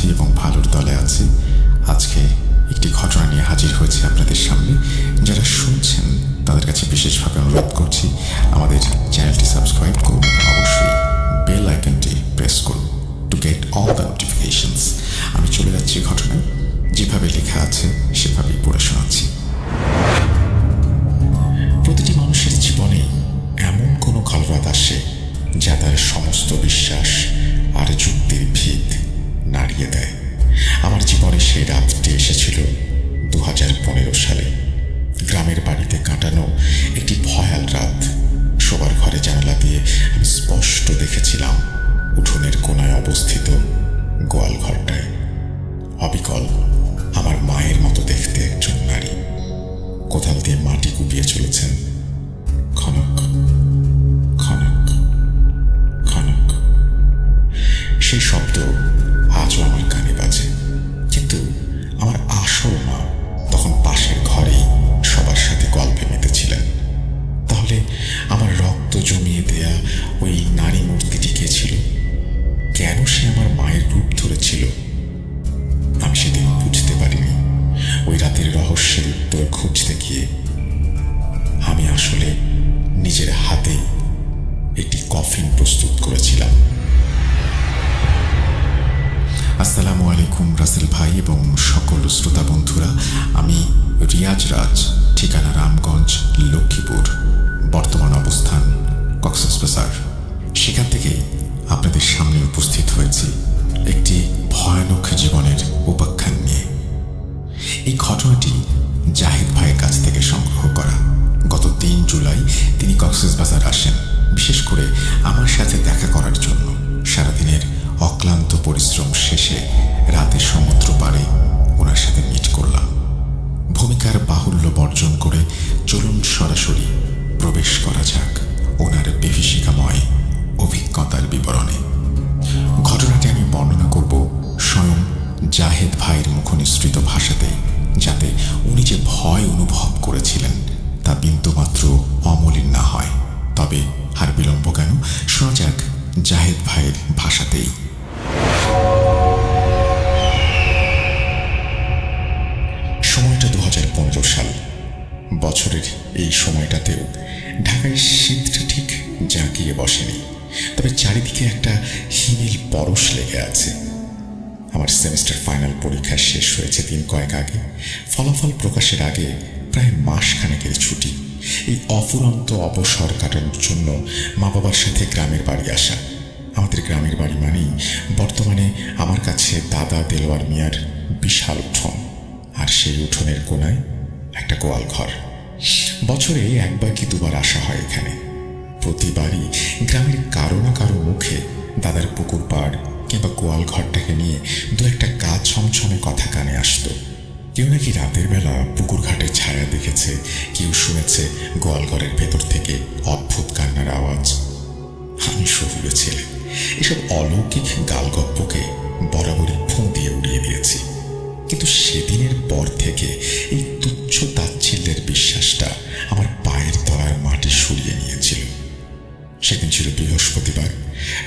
আছি এবং ভালোর দলে আছি। আজকে একটি ঘটনা নিয়ে হাজির হয়েছে আপনাদের সামনে। যারা শুনছেন তাদের কাছে বিশেষভাবে অনুরোধ করছি, আমাদের চ্যানেলটি সাবস্ক্রাইব করুন, অবশ্যই বেল আইকনটি প্রেস করুন to get all the notifications. আমি চলে যাচ্ছি ঘটনায়, যেভাবে লেখা আছে সেভাবেই পড়ে শোনাচ্ছি। প্রতিটি মানুষের জীবনে এমন কোনো কালরাত আসে যা তার সমস্ত বিশ্বাস আর যুক্তির ভিত নাড়িয়ে দেয়। আমার জীবনে সেই রাতটি এসেছিল 2015 সালে। গ্রামের বাড়িতে কাটানো একটি ভয়াল রাত। শোবার ঘরে জানালা দিয়ে আমি স্পষ্ট দেখেছিলাম উঠোনের কোনায় অবস্থিত গোয়াল ঘরটায় অবিকল আমার মায়ের মতো দেখতে একজন নারী কোদাল দিয়ে মাটি কুপিয়ে চলেছেন। খনক খনক খনক, সেই শব্দ আজও আমার কানে বাজে। কিন্তু আমার আসল মা তখন পাশের ঘরেই সবার সাথে গল্পে মেতেছিলেন। তাহলে আমার রক্ত জমিয়ে দেয়া ওই নারী মূর্তিটি কে ছিল? কেন সে আমার মায়ের রূপ ধরেছিল? আমি সেদিন বুঝতে পারিনি। ওই রাতের রহস্যের উত্তর খুঁজতে গিয়ে আমি আসলে নিজের হাতে একটি কফিন প্রস্তুত করেছিলাম। আসসালামু আলাইকুম রাসেল ভাই এবং সকল শ্রোতা বন্ধুরা। আমি রিয়াজ রাজ, ঠিকানা রামগঞ্জ, লক্ষ্মীপুর, বর্তমান অবস্থান কক্সবাজার। সেখান থেকেই আপনাদের সামনে উপস্থিত হয়েছি একটি ভয়ানক জীবনের উপাখ্যান নিয়ে। এই ঘটনাটি জাহিদ ভাইয়ের কাছ থেকে সংগ্রহ করা। গত 3 জুলাই তিনি কক্সবাজার আসেন, বিশেষ করে আমার সাথে দেখা করার জন্য। সারাদিনের অক্লান্ত পরিশ্রম শেষে রাতে সমুদ্র পাড়ে ওনার সাথে মিট করলাম। ভূমিকার বাহুল্য বর্জন করে চলুন সরাসরি প্রবেশ করা যাক ওনার বিভীষিকাময় অভিজ্ঞতার বিবরণে। ঘটনাটি আমি বর্ণনা করব স্বয়ং জাহেদ ভাইয়ের মুখনিসৃত ভাষাতেই, যাতে উনি যে ভয় অনুভব করেছিলেন তা বিন্দুমাত্র অমলিন না হয়। তবে আর বিলম্ব কেন, শোনা যাক জাহেদ ভাইয়ের ভাষাতেই। সময়টা 2015 সাল। বছরের এই সময়টাতেও ঢাকায় শীতটা ঠিক জাঁকিয়ে বসেনি, তবে চারিদিকে একটা হিমেল পরশ লেগে আছে। আমার সেমিস্টার ফাইনাল পরীক্ষা শেষ হয়েছে দিন কয়েক আগে। ফলাফল প্রকাশের আগে প্রায় মাসখানেকের ছুটি। এই অফুরন্ত অবসর কাটানোর জন্য মা বাবার সাথে গ্রামের বাড়ি আসা। আমাদের গ্রামের বাড়ি মানেই বর্তমানে আমার কাছে দাদা দেলোয়ার মিয়ার বিশাল উঠোন, আর সেই উঠোনের কোনায় একটা গোয়াল ঘর। বছরে একবার কি দুবার আসা হয় এখানে। প্রতিবারই গ্রামের কারো না কারো মুখে দাদার পুকুর পাড় কিংবা গোয়াল ঘরটাকে নিয়ে দু একটা গা ছমছমে কথা কানে আসতো। কেউ নাকি রাতের বেলা পুকুর ঘাটে ছায়া দেখেছে, কেউ শুনেছে গোয়াল ঘরের ভেতর থেকে অদ্ভুত কান্নার আওয়াজ। আমি শহুরে ছেলে, এসব অলৌকিক গালগপ্পকে বরাবরই ফোঁ দিয়ে উড়িয়ে দিয়েছি। কিন্তু সেদিনের পর থেকে এই তুচ্ছ তাচ্ছিল্যের বিশ্বাসটা আমার পায়ের তলার মাটি সরিয়ে নিয়েছিল। সেদিন ছিল বৃহস্পতিবার।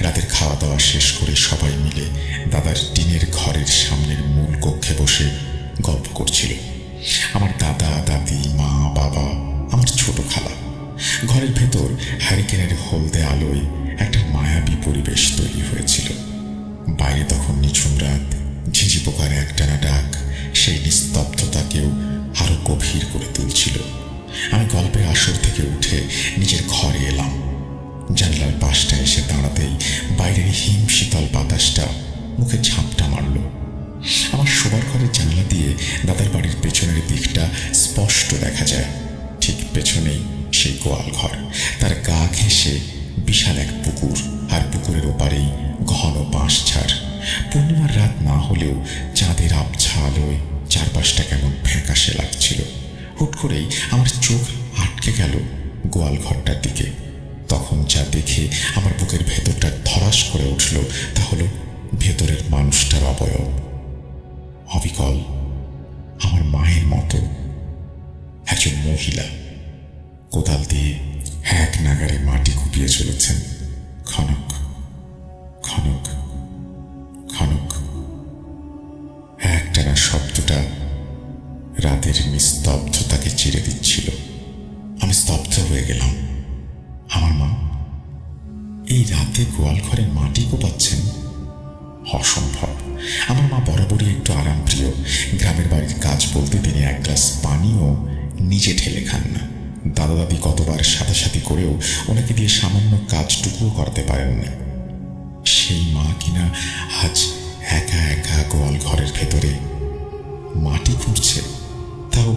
রাতের খাওয়া দাওয়া শেষ করে সবাই মিলে দাদার টিনের ঘরের সামনের মূল কক্ষে বসে গল্প করছিল। আমার দাদা, দাদি, মা, বাবা, আমার ছোট খালা। ঘরের ভেতর হ্যারিকেনের হলদে আলোয় একটা মায়াবী পরিবেশ তৈরি হয়েছিল। বাইরে তখন নিঝুম রাত, ঝিঝি পোকার একটানা ডাক সেই নিস্তব্ধতাকেও আরো গভীর করে তুলছিল। আমি গল্পের আসর থেকে উঠে নিজের ঘরে এলাম। জানলার পাশটা এসে দাঁড়াতেই বাইরের হিম শীতল বাতাসটা মুখে ঝাপটা মারল। আমার শোবার ঘরের জানলা দিয়ে দাদার বাড়ির পেছনের দিকটা স্পষ্ট দেখা যায়। ঠিক পেছনেই সেই গোয়াল ঘর, তার গা ঘেঁষে বিশাল এক পুকুর, আর পুকুরের ওপারেই ঘন বাঁশঝাড়। পূর্ণিমার রাত না হলেও চাঁদের আবছা আলোয় চারপাশটা কেমন ফ্যাকাশে লাগছিল। হুট করেই আমার চোখ আটকে গেল গোয়াল ঘরটার দিকে। তখন যা দেখে আমার বুকের ভেতরটা ধরাস করে উঠল তা হলো ভেতরের মানুষটার অবয়ব। অবিকল আমার মায়ের মতো একজন মহিলা কোদাল দিয়ে এক নাগারে মাটি কুপিয়ে চলেছেন। খনক খনক খনক অন্ধকারটা রাতের নিস্তব্ধতাকে চিরে দিচ্ছিল। আমি স্তব্ধ হয়ে গেলাম। আমার মা এই রাতে গোয়াল ঘরে মাটি কোপাচ্ছেন? অসম্ভব। আমার মা বরাবরই একটু আরামপ্রিয়। গ্রামের বাড়ির কাজ বলতে তিনি এক গ্লাস পানিও নিজে ঢেলে খান না। দাদা দাদি কতবার সাথে করেও ওনাকে দিয়ে সামান্য কাজটুকুও করতে পারেন না। সেই মা কিনা আজ একা একা গোয়াল ঘরের ভেতরে মাটি খুঁড়ছে, তাও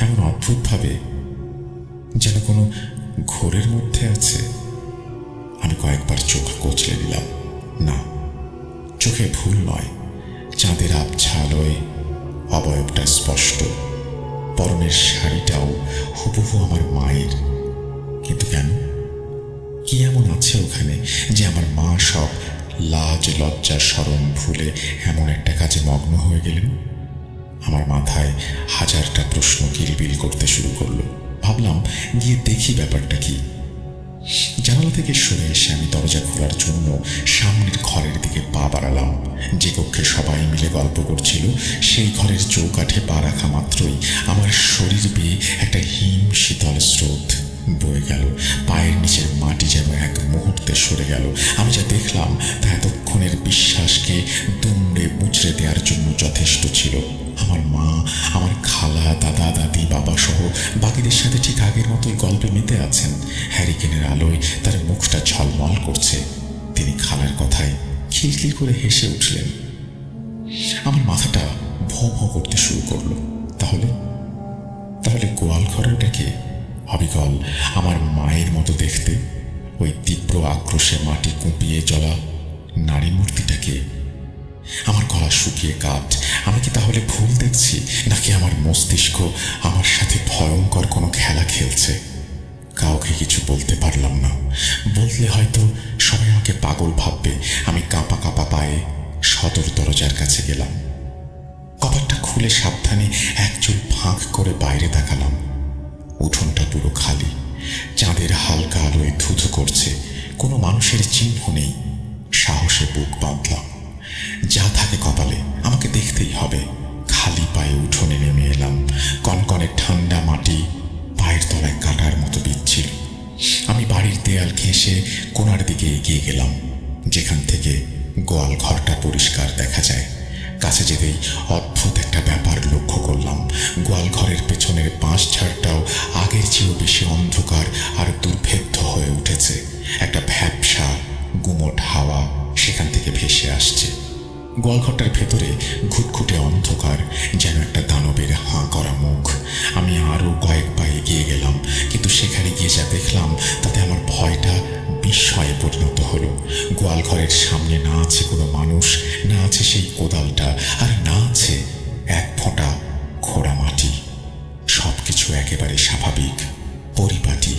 এমন অদ্ভুতভাবে, যেন কোনো ঘোরের মধ্যে আছে। আমি কয়েকবার চোখ কচলে দিলাম। না, চোখে ভুল নয়, চাঁদের আবছা আলোয় অবয়বটা স্পষ্ট। পরনের শাড়িটাও হুবহু আমার মায়ের। কিন্তু কেন? কি এমন আছে ওখানে যে আমার মা সব লাজ লজ্জা শরম ভুলে এমন একটা কাজে মগ্ন হয়ে গেলেন? আমার মাথায় হাজারটা প্রশ্ন কিলবিল করতে শুরু করলো। ভাবলাম গিয়ে দেখি ব্যাপারটা কি। জানালা থেকে সরে এসে আমি দরজা খোলার জন্য সামনের ঘরের দিকে পা বাড়ালাম। যে কক্ষে সবাই মিলে গল্প করছিল সেই ঘরের চৌকাঠে পা রাখা মাত্রই আমার শরীর বেয়ে একটা হিম শীতল স্রোত বয়ে গেল। পায়ের নিচের মাটি যেন এক মুহূর্তে সরে গেল। আমি যা দেখলাম তা এতক্ষণের বিশ্বাসকে দুমড়ে মুচড়ে দেওয়ার জন্য যথেষ্ট ছিল। আমার মা, আমার খালা, দাদা দাদি, বাবা সহ বাকিদের সাথে ঠিক আগের মতোই গল্পে মেতে আছেন। হ্যারিকেনের আলোয় তার মুখটা ঝলমল করছে। তিনি খালার কথায় খিলখিল করে হেসে উঠলেন। আমার মাথাটা ভোঁ ভোঁ করতে শুরু করলো। তাহলে গোয়াল ঘরটাকে অবিকল আমার মায়ের মতো দেখতে, ওই তীব্র আক্রোশে মাটি কুঁপিয়ে জ্বলা নারী মূর্তিটাকে। আমার গলা শুকিয়ে কাঠ। আমি কি তাহলে ভুল দেখছি, নাকি আমার মস্তিষ্ক আমার সাথে ভয়ঙ্কর কোনো খেলা খেলছে? কাউকে কিছু বলতে পারলাম না। বললে হয়তো সবাই আমাকে পাগল ভাববে। আমি কাঁপা কাঁপা পায়ে সদর দরজার কাছে গেলাম। কপাটটা খুলে সাবধানে একচুল ফাঁক করে বাইরে তাকালাম। উঠোনটা পুরো খালি। চাঁদের হালকা আলোয় ধুধু করছে। কোনো মানুষের চিহ্ন নেই। সাহসে বুক বাঁধলাম। যা থাকে কপালে আমাকে দেখতেই হবে। খালি পায়ে উঠোনে নেমে এলাম। কনকনে ঠান্ডা মাটি পায়ের তলায় কাটার মতো বিচ্ছিল। আমি বাড়ির দেয়াল ঘেঁষে কোণার দিকে এগিয়ে গেলাম, যেখান থেকে গোয়াল ঘরটা পরিষ্কার দেখা যায়। কাছে যেতেই অদ্ভুত একটা ব্যাপার লক্ষ্য করলাম। গোয়াল ঘরের পেছনের বাঁশঝাড়টাও আগের চেয়েও বেশি অন্ধকার আর দুর্ভেদ্য হয়ে উঠেছে। একটা ভ্যাপসা গুমোট হাওয়া সেখান থেকে ভেসে আসছে। গোয়ালঘরটার ভেতরে ঘুটঘুটে অন্ধকার, যেন একটা দানবের হাঁ করা মুখ। আমি আরও কয়েক পা এগিয়ে গেলাম, কিন্তু সেখানে গিয়ে যা দেখলাম তাতে আমার ভয়টা বিস্ময়ে পরিণত হলো। গোয়ালঘরের সামনে না আছে কোনো মানুষ, না আছে সেই কোদালটা, আর না আছে এক ফোঁটা খোঁড়া মাটি। সব কিছু একেবারে স্বাভাবিক, পরিপাটি।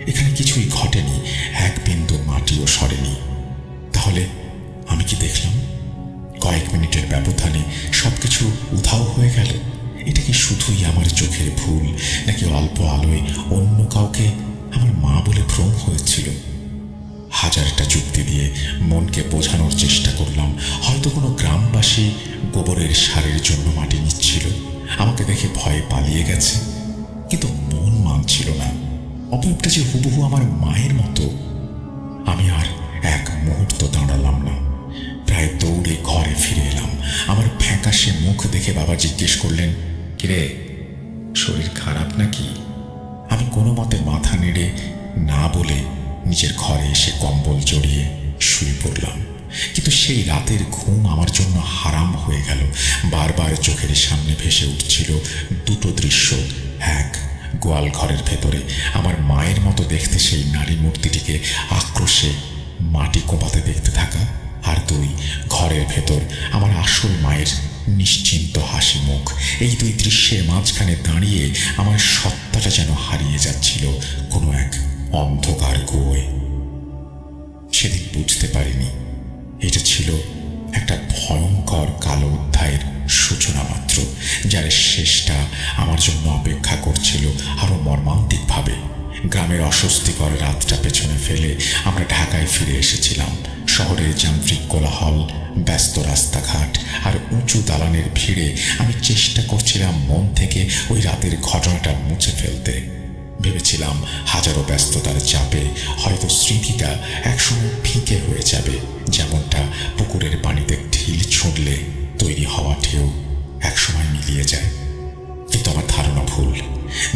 এখানে কিছুই ঘটেনি, এক বিন্দু মাটিও সরেনি। তাহলে আমি কি দেখলাম? কয়েক মিনিটের ব্যবধানে সবকিছু উধাও হয়ে গেল। এটা কি শুধুই আমার চোখের ভুল, নাকি অল্প আলোয় অন্য কাউকে আমার মা বলে ভ্রম হয়েছিল? হাজারটা যুক্তি দিয়ে মনকে বোঝানোর চেষ্টা করলাম হয়তো কোনো গ্রামবাসী গোবরের সারের জন্য মাটি নিচ্ছিল, আমাকে দেখে ভয়ে পালিয়ে গেছে। কিন্তু মন মানছিল না। অপরূপটা যে হুবহু আমার মায়ের মতো। আমি আর এক মুহূর্ত দাঁড়ালাম না। প্রায় দৌড়ে ঘরে ফিরে এলাম। আমার ফ্যাকাশে মুখ দেখে বাবা জিজ্ঞেস করলেন, কিরে, শরীর খারাপ নাকি? আমি কোনো মতে মাথা নেড়ে না বলে নিজের ঘরে এসে কম্বল জড়িয়ে শুয়ে পড়লাম। কিন্তু সেই রাতের ঘুম আমার জন্য হারাম হয়ে গেল। বারবার চোখের সামনে ভেসে উঠছিল দুটো দৃশ্য। এক, গোয়াল ঘরের ভেতরে আমার মায়ের মতো দেখতে সেই নারী মূর্তিটিকে আক্রোশে মাটি কোপাতে দেখতে থাকা, আর দুই, ঘরের ভেতর আমার আসল মায়ের নিশ্চিন্ত হাসি মুখ। এই দুই দৃশ্যের মাঝখানে দাঁড়িয়ে আমার সত্তাটা যেন হারিয়ে যাচ্ছিল কোনো এক অন্ধকার গুয়োয়। সেদিন বুঝতে পারিনি এটা ছিল একটা ভয়ঙ্কর কালো অধ্যায়ের সূচনা মাত্র, যার শেষটা আমার জন্য অপেক্ষা করছিল আরো মর্মান্তিকভাবে। গ্রামের অস্বস্তিকর রাতটা পেছনে ফেলে আমরা ঢাকায় ফিরে এসেছিলাম। শহরের যান্ত্রিক কোলাহল, ব্যস্ত রাস্তাঘাট আর উঁচু দালানের ভিড়ে আমি চেষ্টা করছিলাম মন থেকে ওই রাতের ঘটনাটা মুছে ফেলতে। ভেবেছিলাম হাজারো ব্যস্ততার চাপে হয়তো স্মৃতিটা একসময় ফিকে হয়ে যাবে, যেমনটা পুকুরের পানিতে ঢিল ছুঁড়লে তৈরি হওয়া ঢেউ একসময় মিলিয়ে যায়। কিন্তু আমার ধারণা ভুল।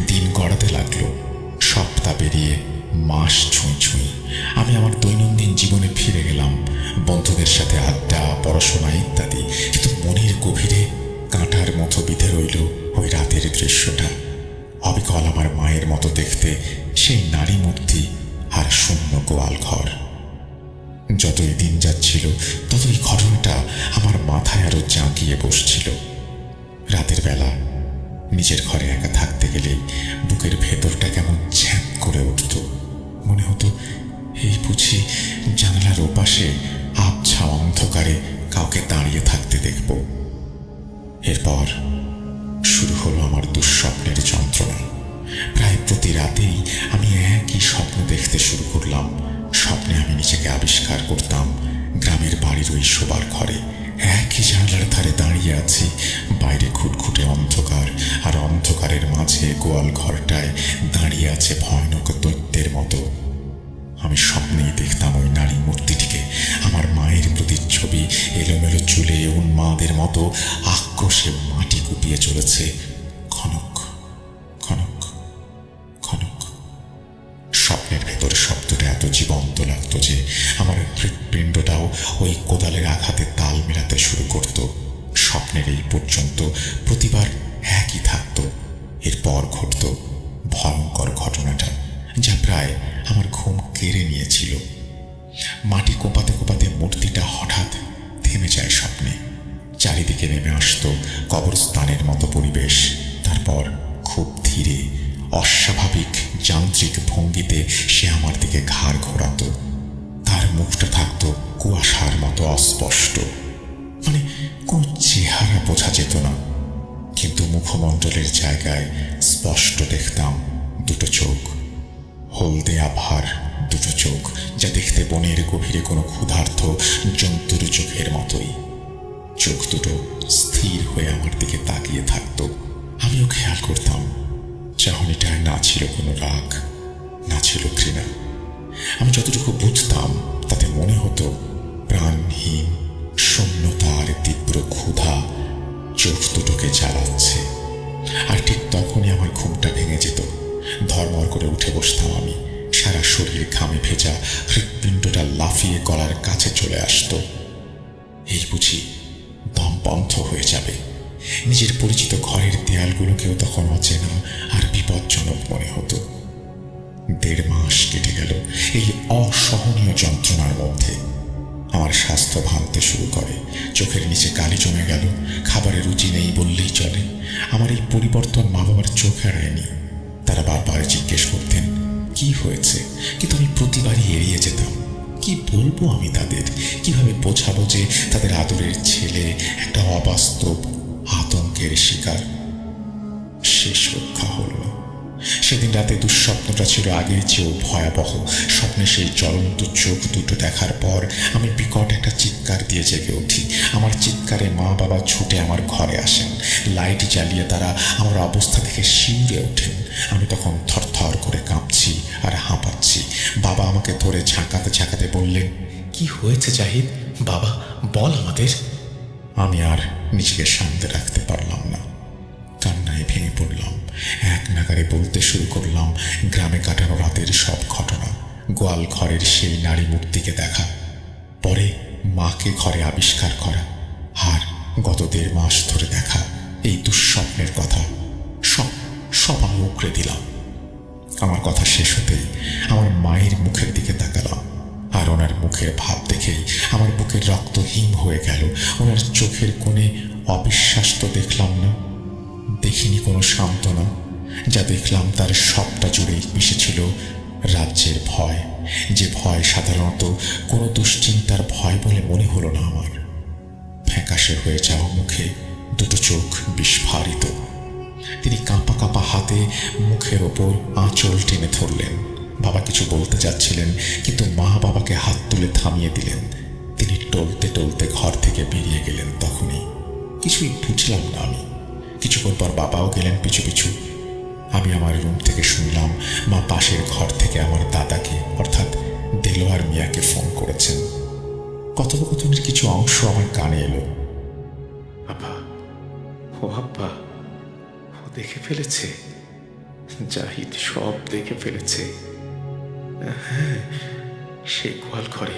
দিন গড়াতে লাগলো, সপ্তাহ পেরিয়ে মাস ছুঁই ছুঁই আমি আমার দৈনন্দিন জীবনে ফিরে গেলাম, বন্ধুদের সাথে আড্ডা, পড়াশোনা ইত্যাদি। কিন্তু মনের গভীরে কাঁটার মতো বিঁধে রইল ওই রাতের দৃশ্যটা। অবিকল আমার মায়ের মতো দেখতে সেই নারী মূর্তি আর শূন্য গোয়াল ঘর। যতই দিন যাচ্ছিল ততই ঘটনাটা আমার মাথায় আরো জাঁকিয়ে বসছিল। রাতের বেলা নিজের ঘরে একা থাকতে গেলেই বুকের ভেতরটা কেমন ঝ্যাঁক করে উঠত। মনে হতো এই বুঝি জানালার ওপাশে আবছা অন্ধকারে কাউকে দাঁড়িয়ে থাকতে দেখব। এরপর শুরু হলো আমার দুঃস্বপ্নের যন্ত্রণা। প্রায় প্রতি রাতেই আমি একই স্বপ্ন দেখতে শুরু করলাম। স্বপ্নে আমি নিজেকে আবিষ্কার করতাম গ্রামের বাড়ির ওই শোবার ঘরে, একই জানলার ধারে দাঁড়িয়ে আছি। বাইরে খুটখুটে অন্ধকার, আর অন্ধকারের মাঝে গোয়াল ঘরটায় দাঁড়িয়ে আছে ভয়ানক দৈত্যের মতো। আমি স্বপ্নেই দেখতাম ওই নারী মূর্তিটিকে, আমার মায়ের প্রতিচ্ছবি, এলোমেলো চুলে উন্মাদের মতো আক্রোশে মাটি কুপিয়ে চলেছে। খনক খনক খনক। স্বপ্নের ভেতর শব্দটা এত জীবন্ত লাগতো যে আমার হৃৎপিণ্ডটাও ওই কোদালের আঘাতে তাল মেলাতে শুরু করত। স্বপ্নের এই পর্যন্ত প্রতিবার একই থাকতো। এরপর ঘটত ভয়ঙ্কর ঘটনাটা, যা প্রায় আমার ঘুম কেড়ে নিয়েছিল। মাটি কোপাতে কোপাতে মূর্তিটা হঠাৎ থেমে যায় স্বপ্নে। চারিদিকে নেমে আসতো কবরস্থানের মতো পরিবেশ। তারপর খুব ধীরে, অস্বাভাবিক যান্ত্রিক ভঙ্গিতে সে আমার দিকে ঘাড় ঘোরাতো। তার মুখটা থাকতো কুয়াশার মতো অস্পষ্ট, মানে কোন চেহারা বোঝা যেত না, কিন্তু মুখমণ্ডলের জায়গায় স্পষ্ট দেখতাম দুটো চোখ, হলদে আভার দুটো চোখ, যা দেখতে বনের গভীরে কোনো ক্ষুধার্ত জন্তুর চোখের মতোই। চোখ দুটো স্থির হয়ে আমার দিকে তাকিয়ে থাকতো। আমিও খেয়াল করতাম চাহনিটায় না ছিল কোনো রাগ, না ছিল ঘৃণা। আমি যতটুকু বুঝতাম তাতে মনে হতো প্রাণহীন শূন্যতার তীব্র ক্ষুধা চোখ দুটোকে জ্বালাচ্ছে। আর ঠিক তখনই আমার ঘুমটা ভেঙে যেত। ধর্মর করে উঠে বসতাম আমি। সারা শরীর ঘামে ভেজা, হৃৎপিণ্ডটা লাফিয়ে গলার কাছে চলে আসতো। এই বুঝি দম বন্ধ হয়ে যাবে। নিজের পরিচিত ঘরের দেয়ালগুলোকেও তখন অচেনা আর বিপজ্জনক মনে হতো। 1.5 মাস কেটে গেল এই অসহনীয় যন্ত্রণার মধ্যে। আমার স্বাস্থ্য ভাঙতে শুরু করে, চোখের নিচে কালি জমে গেল, খাবারের রুচি নেই বললেই চলে। আমার এই পরিবর্তন মা বাবার চোখ এড়ায়নি। তারা বারবার জিজ্ঞেস করতেন কি হয়েছে, কিন্তু আমি প্রতিবারই এড়িয়ে যেতাম। কি বলবো আমি তাদের? কিভাবে বোঝাবো যে তাদের আদরের ছেলে একটা অবাস্তব আতঙ্কের শিকার? শেষ রক্ষা হলো না। সেদিন রাতে দুঃস্বপ্নটা ছিল আগের চেয়েও ভয়াবহ। স্বপ্নে সেই জ্বলন্ত চোখ দুটো দেখার পর আমি বিকট একটা চিৎকার দিয়ে জেগে উঠি। আমার চিৎকারে মা বাবা ছুটে আমার ঘরে আসেন। লাইট জ্বালিয়ে তারা আমার অবস্থা থেকে শিউরে ওঠেন। আমি তখন থরথর করে কাঁপছি আর হাঁপাচ্ছি। বাবা আমাকে ধরে ঝাঁকাতে ঝাঁকাতে বললেন, কি হয়েছে জাহিদ? বাবা বল আমাদের। আমি আর নিজেকে শান্ত রাখতে পারলাম না। কান্নায় ভেঙে পড়লাম। এক নাগারে বলতে শুরু করলাম গ্রামে কাটানো রাতের সব ঘটনা, গোয়াল ঘরের সেই নারী মূর্তিকে দেখা, পরে মাকে ঘরে আবিষ্কার করা, আর গত 1.5 মাস ধরে দেখা এই দুঃস্বপ্নের কথা। সব সব আমি উকড়ে দিলাম। আমার কথা শেষ হতেই আমার মায়ের মুখের দিকে তাকালাম, আর ওনার মুখের ভাব দেখেই আমার বুকের রক্ত হিম হয়ে গেল। ওনার চোখের কোণে অবিশ্বাস তো দেখলাম না, দেখিনি কোনো সান্ত্বনা। যা দেখলাম তার সবটা জুড়েই মিশেছিল রাজ্যের ভয়, যে ভয় সাধারণত কোনো দুশ্চিন্তার ভয় বলে মনে হলো না আমার। ফ্যাকাশে হয়ে যাওয়া মুখে দুটো চোখ বিস্ফারিত। তিনি কাঁপা কাঁপা হাতে মুখের ওপর আঁচল টেনে ধরলেন। বাবা কিছু বলতে যাচ্ছিলেন, কিন্তু মা বাবাকে হাত তুলে থামিয়ে দিলেন। তিনি টলতে টলতে ঘর থেকে বেরিয়ে গেলেন। তখনই কিছুই বুঝলাম না আমি। কিছুক্ষণ পর বাবাও গেলেন পিছু পিছু। আমি আমার রুম থেকে শুনলাম মা পাশের ঘর থেকে আমার দাদাকে অর্থাৎ দেলোয়ার মিয়াকে ফোন করেছেন। কথোপকথনের কিছু অংশ আমার কানে এলো। আব্বা, ও আব্বা, ও দেখে ফেলেছে, জাহিদ সব দেখে ফেলেছে। হ্যাঁ, সে গোয়াল ঘরে।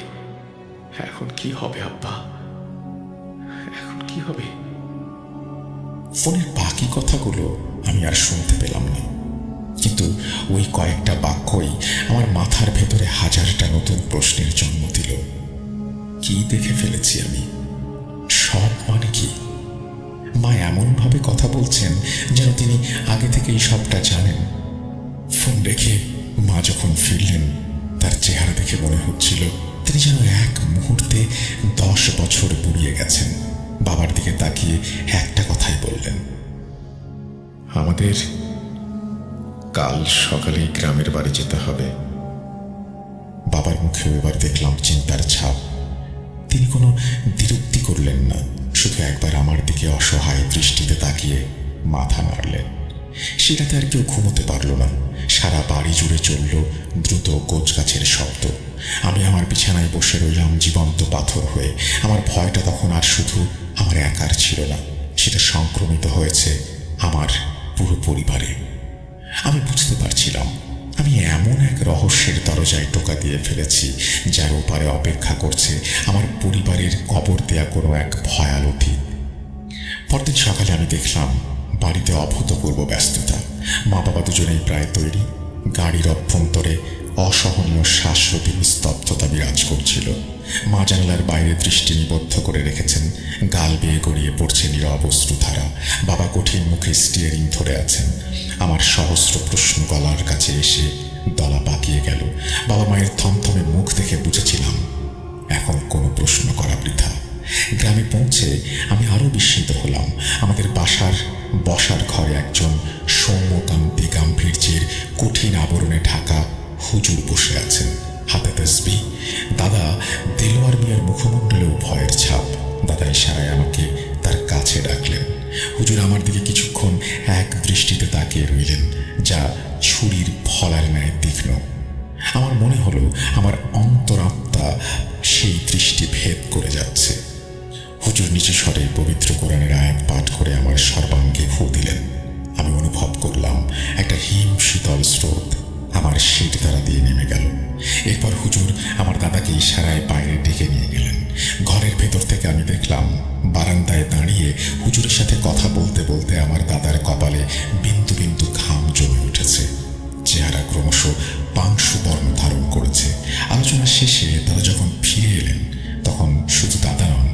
এখন কি হবে আব্বা, এখন কি হবে? ফোনের বাকি কথাগুলো আমি আর শুনতে পেলাম না, কিন্তু ওই কয়েকটা বাক্যই আমার মাথার ভেতরে হাজারটা নতুন প্রশ্নের জন্ম দিল। কি দেখে ফেলেছি আমি? সব মানে কি? মা এমনভাবে কথা বলছেন যেন তিনি আগে থেকেই সবটা জানেন। ফোন রেখে মা যখন ফিরলেন, তার চেহারা দেখে মনে হচ্ছিল তিনি যেন এক মুহূর্তে 10 বছর বুড়িয়ে গেছেন। বাবার দিকে তাকিয়ে একটা কথাই বললেন, আমাদের কাল সকালেই গ্রামের বাড়ি যেতে হবে। বাবার মুখেও এবার দেখলাম চিন্তার ছাপ। তিনি কোনো বিরক্তি করলেন না, শুধু একবার আমার দিকে অসহায় দৃষ্টিতে তাকিয়ে মাথা নাড়লেন। সেটাতে আর কেউ ঘুমোতে পারল না। সারা বাড়ি জুড়ে চলল দ্রুত গোছগাছের শব্দ। আমি আমার বিছানায় বসে রইলাম জীবন্ত পাথর হয়ে। আমার ভয়টা তখন আর শুধু আমার একার ছিল না, সেটা সংক্রমিত হয়েছে আমার পুরো পরিবারে। আমি বুঝতে পারছিলাম আমি এমন এক রহস্যের দরজায় টোকা দিয়ে ফেলেছি, যার ওপারে অপেক্ষা করছে আমার পরিবারের কবর দেয়া কোনো এক ভয়াল অতীত। পরদিন সকালে আমি দেখলাম বাড়িতে অভূতপূর্ব ব্যস্ততা। মা বাবা দুজনেই প্রায় তৈরি। গাড়ির অভ্যন্তরে অসহনীয় শ্বাসরোধী স্তব্ধতা বিরাজ করছিল। মা জানালার বাইরে দৃষ্টি নিবদ্ধ করে রেখেছেন। গাল বেয়ে গড়িয়ে পড়ছে নীরব অশ্রুধারা। বাবা কঠিন মুখে স্টিয়ারিং ধরে আছেন। আমার সহস্র প্রশ্ন গলার কাছে এসে দলা পাকিয়ে গেল। বাবা মায়ের থমথমে মুখ দেখে বুঝেছিলাম এখন কোনো প্রশ্ন করা বৃথা। গ্রামে পৌঁছে আমি আরো বিস্মিত হলাম। আমাদের বাসার বসার ঘরে একজন সৌম্যকান্তি গাম্ভীর্যের কঠিন আবরণে ঢাকা হুজুর বসে আছেন, হাতে তসবিহ। দাদা দেলোয়ার মিয়ার মুখমণ্ডলেও ভয়ের ছাপ। দাদা ইশারায় আমাকে তার কাছে ডাকলেন। হুজুর আমার দিকে কিছুক্ষণ এক দৃষ্টিতে তাকিয়ে রইলেন, যা ছুরির ফলার ন্যায় তীক্ষ্ণ। আমার মনে হলো আমার অন্তরাত্মা সেই দৃষ্টি ভেদ করে যাচ্ছে। হুজুর নিচু স্বরে পবিত্র কোরআনের আয়াত পাঠ করে আমার সর্বাঙ্গে ফু দিলেন। আমি অনুভব করলাম একটা হিম শীতল স্রোত আমার শির দ্বারা দিয়ে নেমে গেল। এরপর হুজুর আমার দাদাকে ইশারায় বাইরে ডেকে নিয়ে গেলেন। ঘরের ভেতর থেকে আমি দেখলাম বারান্দায় দাঁড়িয়ে হুজুরের সাথে কথা বলতে বলতে আমার দাদার কপালে বিন্দু বিন্দু ঘাম জমে উঠেছে। চেহারা ক্রমশ পাংশু বর্ণ ধারণ করেছে। আলোচনা শেষে তারা যখন ফিরে এলেন, তখন শুধু দাদা নন,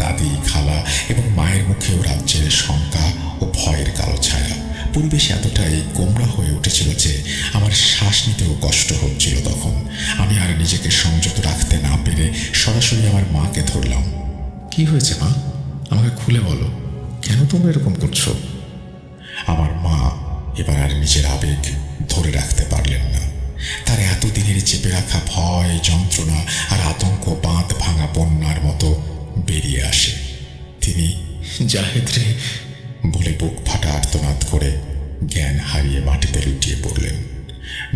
দাদি, খালা এবং মায়ের মুখেও রাজ্যের শঙ্কা ও ভয়ের কালো ছায়া। পরিবেশ এতটাই গোমরা হয়ে উঠেছিল যে আমার শ্বাস নিতেও কষ্ট হচ্ছিল। তখন আমি আর নিজেকে সংযত রাখতে না পেরে সরাসরি আমার মাকে ধরলাম। কি হয়েছে মা? আমাকে খুলে বলো, কেন তোমরা এরকম করছো? আমার মা এবার আর নিজের আবেগ ধরে রাখতে পারলেন না। তার এতদিনের চেপে রাখা ভয়, যন্ত্রণা আর আতঙ্ক বাঁধ ভাঙা বন্যার মতো বেরিয়ে আসে। তিনি জাহেদ রে বলে বুক ফাটা আর্তনাদ করে জ্ঞান হারিয়ে মাটিতে লুটিয়ে পড়লেন।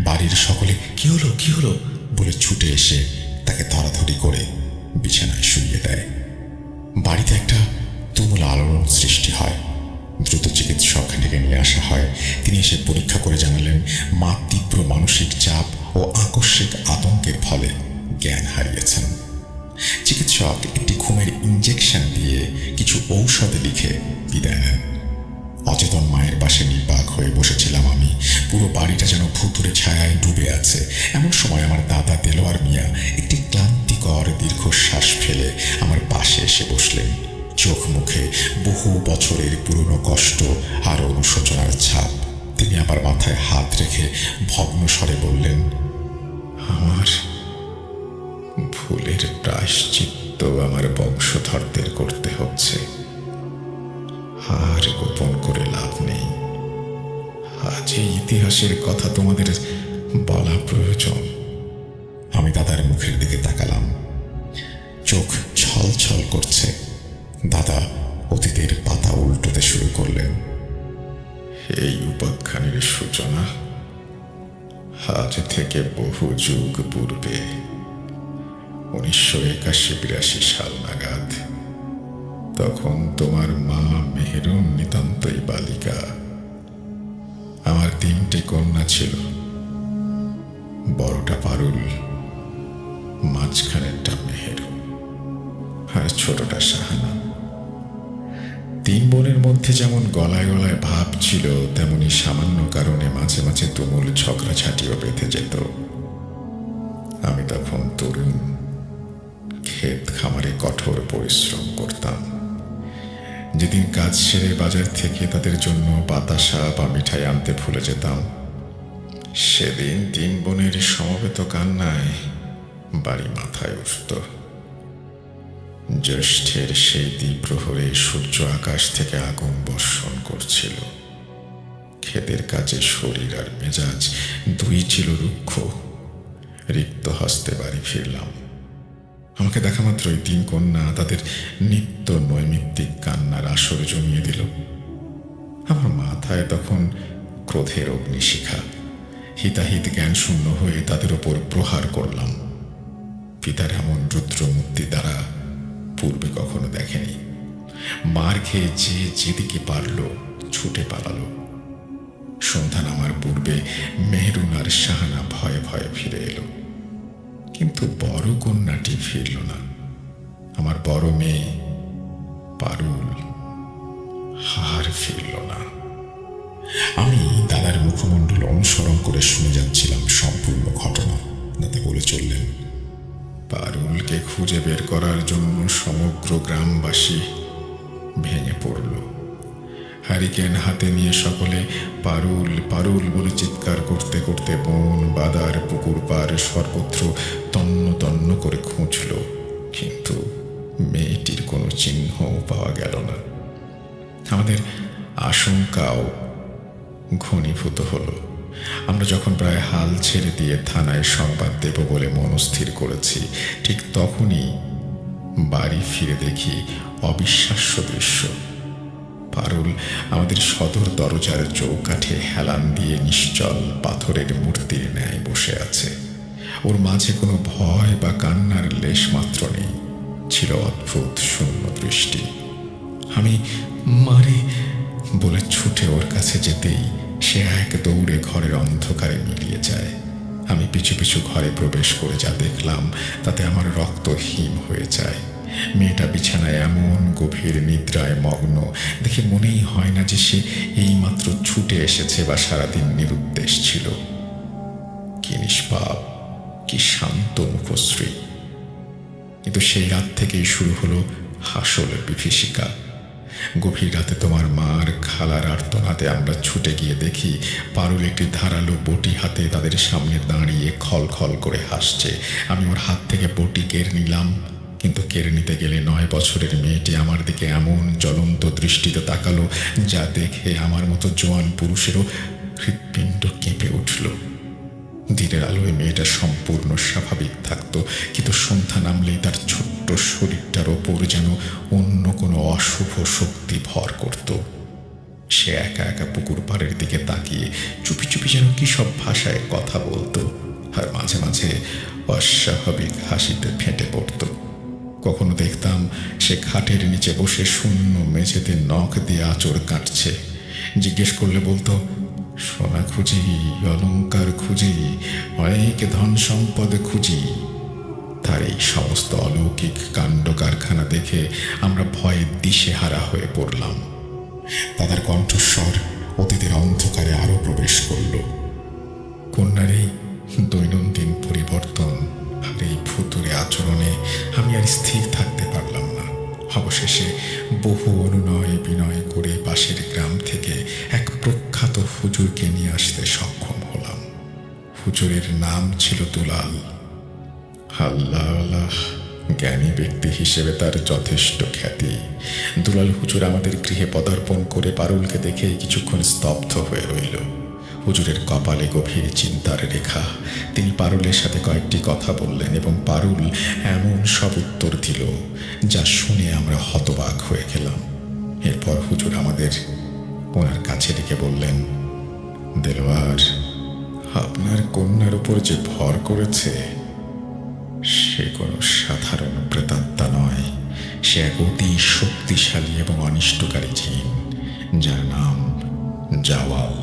বাড়ির সকলে কি হলো, কি হলো বলে ছুটে এসে তাকে ধরাধরি করে বিছানায় শুইয়ে দেয়। বাড়িতে একটা তুমুল আলোড়ন সৃষ্টি হয়। দ্রুত চিকিৎসক ডেকে নিয়ে আসা হয়। তিনি এসে পরীক্ষা করে জানালেন মা তীব্র মানসিক চাপ ও আকস্মিক আতঙ্কের ফলে জ্ঞান হারিয়েছেন। চিকিৎসক একটি ঘুমের ইঞ্জেকশন দিয়ে কিছু ঔষধ লিখে বিদায় নেন। অচেতন মায়ের পাশে নির্বাক হয়ে বসেছিলাম আমি। পুরো বাড়িটা যেন ভুতুরে ছায়ায় ডুবে আছে। এমন সময় আমার দাদা দেলোয়ার মিয়া একটি ক্লান্তিকর দীর্ঘশ্বাস ফেলে আমার পাশে এসে বসলেন। চোখ মুখে বহু বছরের পুরনো কষ্ট আর অনুশোচনার ছাপ। তিনি আমার মাথায় হাত রেখে ভগ্ন স্বরে বললেন, আমার ভুলের প্রায়শ্চিত্ত আমার বংশধরদের করতে হচ্ছে, আর গোপন করে লাভ নেই। আজ এই ইতিহাসের কথা তোমাদের বলা প্রয়োজন। আমি দাদার মুখের দিকে তাকালাম। চোখ ছল ছল করছে। দাদা অতীতের পাতা উল্টোতে শুরু করলেন। এই উপাখ্যানের সূচনা আজ থেকে বহু যুগ পূর্বে 1981-82 সাল নাগাদ। তখন তোমার মা মেহেরুন নিতান্তই বালিকা। আমার 3টে কন্যা ছিল। বড়টা পারুল, মাঝখানেরটা মেহেরু, আর ছোটটা শাহানা। 3 বোনের মধ্যে যেমন গলায় গলায় ভাব ছিল, তেমনি সামান্য কারণে মাঝে মাঝে তুমুল ঝগড়াঝাটিও বেঁধে যেত। আমি তখন তরুণ, ক্ষেত খামারে কঠোর পরিশ্রম করতাম। যেদিন কাজ সেরে বাজার থেকে তাদের জন্য বাতাসা বা মিঠাই আনতে ভুলে যেতাম, সেদিন 3 বোনের সমবেত কান্নায় বাড়ি মাথায় উঠত। জ্যৈষ্ঠের সেই দ্বিপ্রহরে সূর্য আকাশ থেকে আগুন বর্ষণ করছিল। ক্ষেতের কাজে শরীর আর মেজাজ দুই ছিল রুক্ষ। রিক্ত হস্তে বাড়ি ফিরলাম। আমাকে দেখা মাত্রই 3 কন্যা তাদের নিত্য নৈমিত্তিক কান্নার আসর জমিয়ে দিল। আমার মাথায় তখন ক্রোধের অগ্নিশিখা। হিতাহিত জ্ঞান শূন্য হয়ে তাদের ওপর প্রহার করলাম। পিতার এমন রুদ্রমূর্তি দ্বারা পূর্বে কখনো দেখেনি। মার খেয়ে যে যেদিকে পারল ছুটে পালালো। সন্ধ্যা নামার পূর্বে মেহরুন আর শাহানা ভয়ে ভয়ে ফিরে এলো, কিন্তু বড় কন্যাটি ফিরল না। আমার বড় মেয়ে পারুল আর ফিরল না। আমি দাদার মুখমণ্ডল অনুসরণ করে শুনে যাচ্ছিলাম সম্পূর্ণ ঘটনা। দাদা বলে চললেন, পারুলকে খুঁজে বের করার জন্য সমগ্র গ্রামবাসী ভেঙে পড়ল। হ্যারিকেন হাতে নিয়ে সকলে পারুল পারুল বলে চিৎকার করতে করতে বন, বাদার, পুকুর পাড় সর্বত্র তন্ন তন্ন করে খুঁজল, কিন্তু মেয়েটির কোনো চিহ্নও পাওয়া গেল না। আমাদের আশঙ্কাও ঘনীভূত হলো। আমরা যখন প্রায় হাল ছেড়ে দিয়ে থানায় সংবাদ দেব বলে মনস্থির করেছি, ঠিক তখনই বাড়ি ফিরে দেখি অবিশ্বাস্য দৃশ্য। পারুল আমাদের সদর দরজার চৌকাঠে হেলান দিয়ে নিশ্চল পাথরের মূর্তির ন্যায় বসে আছে। ওর মাঝে কোনো ভয় বা কান্নার লেশ মাত্র নেই। ছিল অদ্ভুত শূন্য দৃষ্টি। আমি মারে বলে ছুটে ওর কাছে যেতেই সে এক দৌড়ে ঘরের অন্ধকারে মিলিয়ে যায়। আমি পিছু পিছু ঘরে প্রবেশ করে যা দেখলাম তাতে আমার রক্ত হিম হয়ে যায়। মেয়েটা বিছানায় এমন গভীর নিদ্রায় মগ্ন দেখে মনেই হয় না যে সে এইমাত্র ছুটে এসেছে বা সারাদিন নিরুদ্দেশ ছিল। কি নিষ্পাপ, কি শান্ত মুখশ্রী। কিন্তু সেই রাত থেকেই শুরু হলো আসল বিভীষিকা। গভীর রাতে তোমার মার খালার আর্তনাদে আমরা ছুটে গিয়ে দেখি পারুল একটি ধারালো বটি হাতে তাদের সামনে দাঁড়িয়ে খল খল করে হাসছে। আমি ওর হাত থেকে বটি কেড়ে নিলাম, কিন্তু কেড়ে নিতে গেলে 9 বছরের মেয়েটি আমার দিকে এমন জ্বলন্ত দৃষ্টিতে তাকালো যা দেখে আমার মতো জোয়ান পুরুষেরও হৃৎপিণ্ড কেঁপে উঠল। দিনের আলোয় মেয়েটা সম্পূর্ণ স্বাভাবিক থাকতো, কিন্তু সন্ধ্যা নামলেই তার ছোট্ট শরীরটার ওপর যেন অন্য কোনো অশুভ শক্তি ভর করত। সে একা একা পুকুর পাড়ের দিকে তাকিয়ে চুপি চুপি যেন কি সব ভাষায় কথা বলতো, আর মাঝে মাঝে অস্বাভাবিক হাসিতে ফেটে পড়ত। কখনো দেখতাম সে খাটের নিচে বসে শূন্য মেঝেতে নখ দিয়ে আঁচড় কাটছে। জিজ্ঞেস করলে বলতো, সোনা খুঁজি, অলংকার খুঁজি, অনেক ধন সম্পদ খুঁজি। তার এই সমস্ত অলৌকিক কাণ্ড কারখানা দেখে আমরা ভয়ে দিশেহারা হয়ে পড়লাম। দাদার কণ্ঠস্বর অতীতের অন্ধকারে আরো প্রবেশ করল। কন্যার এই দৈনন্দিন পরিবর্তন আর এই ভুতুরে আচরণে আমি আর স্থির থাকতে পারলাম না। অবশেষে বহু অনুনয় বিনয় করে পাশের গ্রাম থেকে এক প্রখ্যাত হুজুরকে নিয়ে আসতে সক্ষম হলাম। হুজুরের নাম ছিল দুলাল। আল্লাহ আল্লাহ, জ্ঞানী ব্যক্তি হিসেবে তার যথেষ্ট খ্যাতি। দুলাল হুজুর আমাদের গৃহে পদার্পণ করে পারুলকে দেখে কিছুক্ষণ স্তব্ধ হয়ে রইল। হুজুরের কপালে গভীর চিন্তার রেখা। তিনি পারুলের সাথে কয়েকটি কথা বললেন এবং পারুল এমন সব উত্তর দিল যা শুনে আমরা হতবাক হয়ে গেলাম। এরপর হুজুর আমাদের ওনার কাছে ডেকে বললেন, দেলোয়ার, আপনার কন্যার উপর যে ভর করেছে সে কোনো সাধারণ প্রেতাত্মা নয়। সে এক অতি শক্তিশালী এবং অনিষ্টকারী জিন, যার নাম জাওয়াল।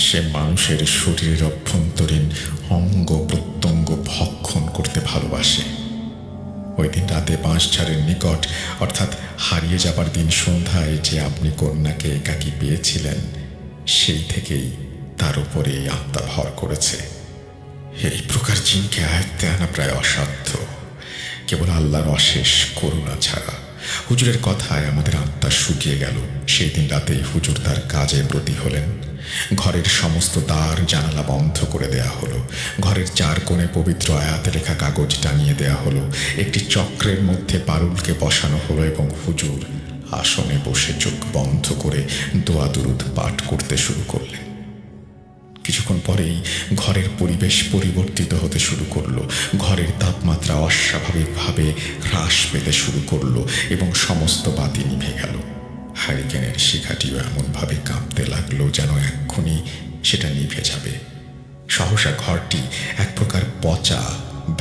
সে মানুষের শরীরের অভ্যন্তরীণ অঙ্গ প্রত্যঙ্গ ভক্ষণ করতে ভালোবাসে। ওই দিন রাতে বাঁশঝাড়ের নিকট, অর্থাৎ হারিয়ে যাবার দিন সন্ধ্যায় যে আপনি কন্যাকে একাকী পেয়েছিলেন, সেই থেকেই তার উপরে এই আত্মা ভর করেছে। এই প্রকার জিনকে আয়ত্তে আনা প্রায় অসাধ্য, কেবল আল্লাহর অশেষ করুণা ছাড়া। হুজুরের কথায় আমাদের আত্মা শুকিয়ে গেল। সেই দিন রাতেই হুজুর তার কাজে ব্রতী হলেন। ঘরের সমস্ত দ্বার জানালা বন্ধ করে দেয়া হলো। ঘরের চার কোণে পবিত্র আয়াতে লেখা কাগজ টাঙিয়ে দেয়া হলো। একটি চক্রের মধ্যে পারুলকে বসানো হলো এবং হুজুর আসনে বসে চোখ বন্ধ করে দোয়া দুরুদ পাঠ করতে শুরু করলেন। কিছুক্ষণ পরেই ঘরের পরিবেশ পরিবর্তিত হতে শুরু করলো। ঘরের তাপমাত্রা অস্বাভাবিকভাবে হ্রাস পেতে শুরু করলো এবং সমস্ত বাতি নিভে গেল। হারিকেনের শিখাটিও এমনভাবে কাঁপতে লাগলো যেন এক্ষুনি সেটা নিভে যাবে। সহসা ঘরটি এক প্রকার পচা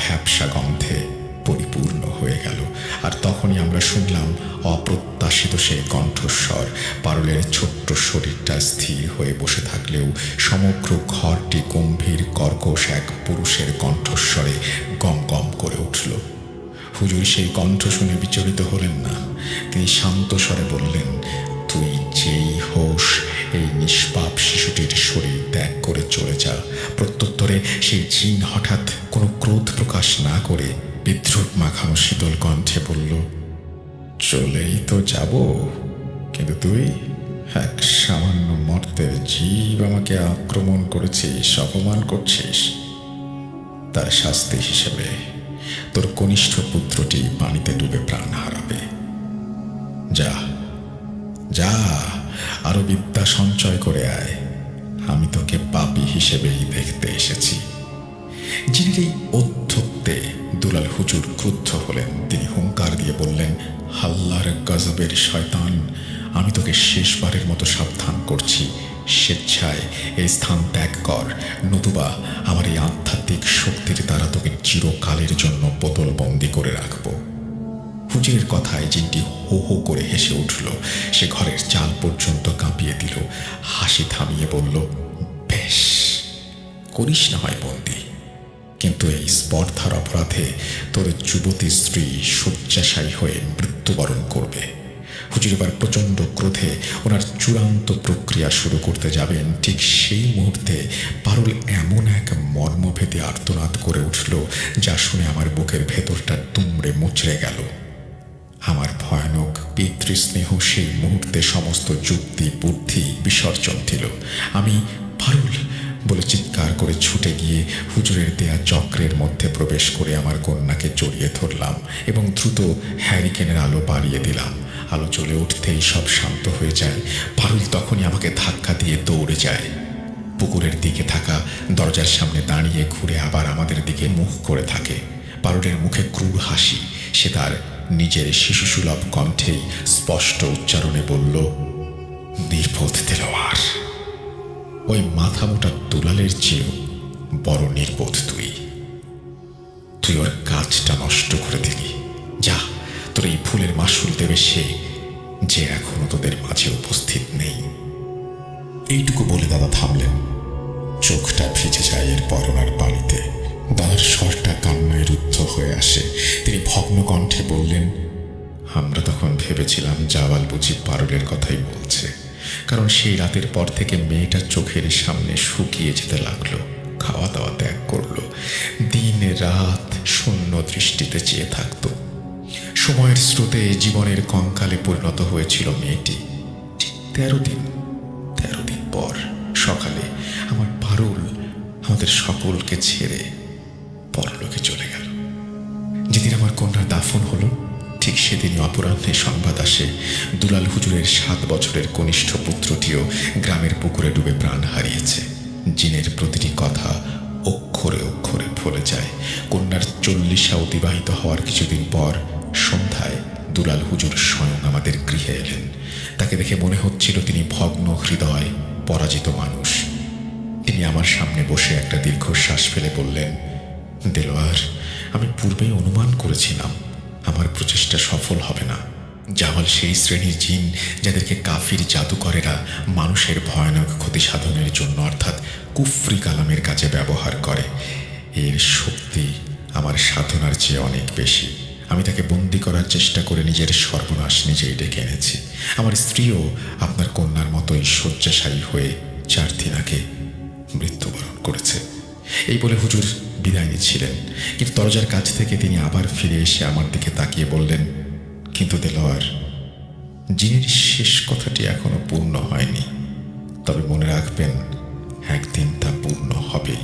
ভ্যাপসা গন্ধে পরিপূর্ণ হয়ে গেল। আর তখনই আমরা শুনলাম অপ্রত্যাশিত সেই কণ্ঠস্বর। পারুলের ছোট্ট শরীরটা স্থির হয়ে বসে থাকলেও সমগ্র ঘরটি গম্ভীর কর্কশ এক পুরুষের কণ্ঠস্বরে গম গম করে উঠল। হুজুর সেই কণ্ঠ শুনে বিচলিত হলেন না। তিনি শান্ত স্বরে বললেন, তুই যেই হোস, এই নিষ্পাপ শিশুটির শরীর ত্যাগ করে চলে যা। প্রত্যুত্তরে সেই জিন হঠাৎ কোনো ক্রোধ প্রকাশ না করে বিদ্রুপ মাখানো শীতল কণ্ঠে বলল, চলেই তো যাব, কিন্তু তুই এক সামান্য মর্তের জীব আমাকে আক্রমণ করেছিস, অপমান করছিস। তার শাস্তি হিসেবে তোর কনিষ্ঠ পুত্রটি পানিতে ডুবে প্রাণ হারাবে। যা যা, আরো বিদ্যা সঞ্চয় করে আয়। আমি তোকে পাপী হিসেবেই দেখতে এসেছি। যিনি এই অধ্যত্তে দুলাল হুজুর ক্রুদ্ধ হলেন। তিনি হুঙ্কার দিয়ে বললেন, আল্লাহর গজবের শয়তান, আমি তোকে শেষবারের মতো সাবধান করছি, স্বেচ্ছায় এই স্থান ত্যাগ কর, নতুবা আমার এই আধ্যাত্মিক শক্তির দ্বারা তোকে চিরকালের জন্য বোতলবন্দি করে রাখব। হুজুরের কথায় জিনটি হো হো করে হেসে উঠল। সে ঘরের চাল পর্যন্ত কাঁপিয়ে দিল। হাসি থামিয়ে বলল, বেশ, করিস না হয় বন্দি, কিন্তু এই স্পর্ধার অপরাধে তোর যুবতী স্ত্রী শয্যাশায়ী হয়ে মৃত্যুবরণ করবে। হুজুর এবার প্রচণ্ড ক্রোধে ওনার চূড়ান্ত প্রক্রিয়া শুরু করতে যাবেন। ঠিক সেই মুহূর্তে পারুল এমন এক মর্মভেদী আর্তনাদ করে উঠল যা শুনে আমার বুকের ভেতরটা দুমড়ে মুচড়ে গেল। আমার ভয়ানক পিতৃস্নেহ সেই মুহূর্তে সমস্ত যুক্তি বুদ্ধি বিসর্জন দিল। আমি পারুল বলে চিৎকার করে ছুটে গিয়ে হুজুরের দেয়া চক্রের মধ্যে প্রবেশ করে আমার কন্যাকে জড়িয়ে ধরলাম এবং দ্রুত হ্যারিকেনের আলো বাড়িয়ে দিলাম। আলো জ্বলে উঠতেই সব শান্ত হয়ে যায়। পারুল তখনই আমাকে ধাক্কা দিয়ে দৌড়ে যায়। পুকুরের দিকে থাকা দরজার সামনে দাঁড়িয়ে ঘুরে আবার আমাদের দিকে মুখ করে থাকে। পারুলের মুখে ক্রূর হাসি। সে তার নিজের শিশুসুলভ কণ্ঠেই স্পষ্ট উচ্চারণে বলল, নির্বোধ দেলোয়ার, ওই মাথা মোটা দুলালের চেয়েও বড় নির্বোধ তুই। তুই ওর কাজটা নষ্ট করে দিলি। যা, তোর এই ফুলের মাসুল দেবে সে, যে এখনো তোদের মাঝে উপস্থিত নেই। এইটুকু বলে দাদা থামলেন। চোখটা ভিজে যায় এরপর ওনার পানিতে। দাদার স্বরটা কান্নায় রুদ্ধ হয়ে আসে। তিনি ভগ্ন কণ্ঠে বললেন, আমরা তখন ভেবেছিলাম জাওয়াল বুঝি পারুলের কথাই বলছে, কারণ সেই রাতের পর থেকে মেয়েটা চোখের সামনে শুকিয়ে যেতে লাগলো। খাওয়া দাওয়া ত্যাগ করলো। দিন রাত শূন্য দৃষ্টিতে চেয়ে থাকতো। সময়ের স্রোতে জীবনের কঙ্কালে পরিণত হয়েছিল মেয়েটি। ঠিক 13 দিন পর সকালে আমার পারুল আমাদের সকলকে ছেড়ে পরলোকে চলে গেল। যেদিন আমার কন্যার দাফন হলো, ঠিক সেদিনই অপরাহ্নে সংবাদ আসে দুলাল হুজুরের 7 বছরের কনিষ্ঠ পুত্রটিও গ্রামের পুকুরে ডুবে প্রাণ হারিয়েছে। জিনের প্রতিটি কথা অক্ষরে অক্ষরে ফলে যায়। কন্যার 40 অতিবাহিত হওয়ার কিছুদিন পর সন্ধ্যায় দুলাল হুজুর স্বয়ং আমাদের গৃহে এলেন। তাকে দেখে মনে হচ্ছিল তিনি ভগ্ন হৃদয়, পরাজিত মানুষ। তিনি আমার সামনে বসে একটা দীর্ঘশ্বাস ফেলে বললেন, দেলোয়ার, আমি পূর্বেই অনুমান করেছিলাম আমার প্রচেষ্টা সফল হবে না। জাওয়াল সেই শ্রেণীর জিন যাদেরকে কাফির জাদুকরেরা মানুষের ভয়ানক ক্ষতি সাধনের জন্য অর্থাৎ কুফরি কালামের কাজে ব্যবহার করে। এর শক্তি আমার সাধনার চেয়ে অনেক বেশি। আমি তাকে বন্দি করার চেষ্টা করে নিজের সর্বনাশ নিজেই ডেকে এনেছি। আমার স্ত্রীও আপনার কন্যার মতোই শয্যাশায়ী হয়ে 4 দিন আগে মৃত্যুবরণ করেছে। এই বলে হুজুর বিদায় নিচ্ছিলেন, কিন্তু দরজার কাছ থেকে তিনি আবার ফিরে এসে আমার দিকে তাকিয়ে বললেন, কিন্তু দেলোয়ার, জিনের শেষ কথাটি এখনো পূর্ণ হয়নি, তবে মনে রাখবেন একদিন তা পূর্ণ হবেই।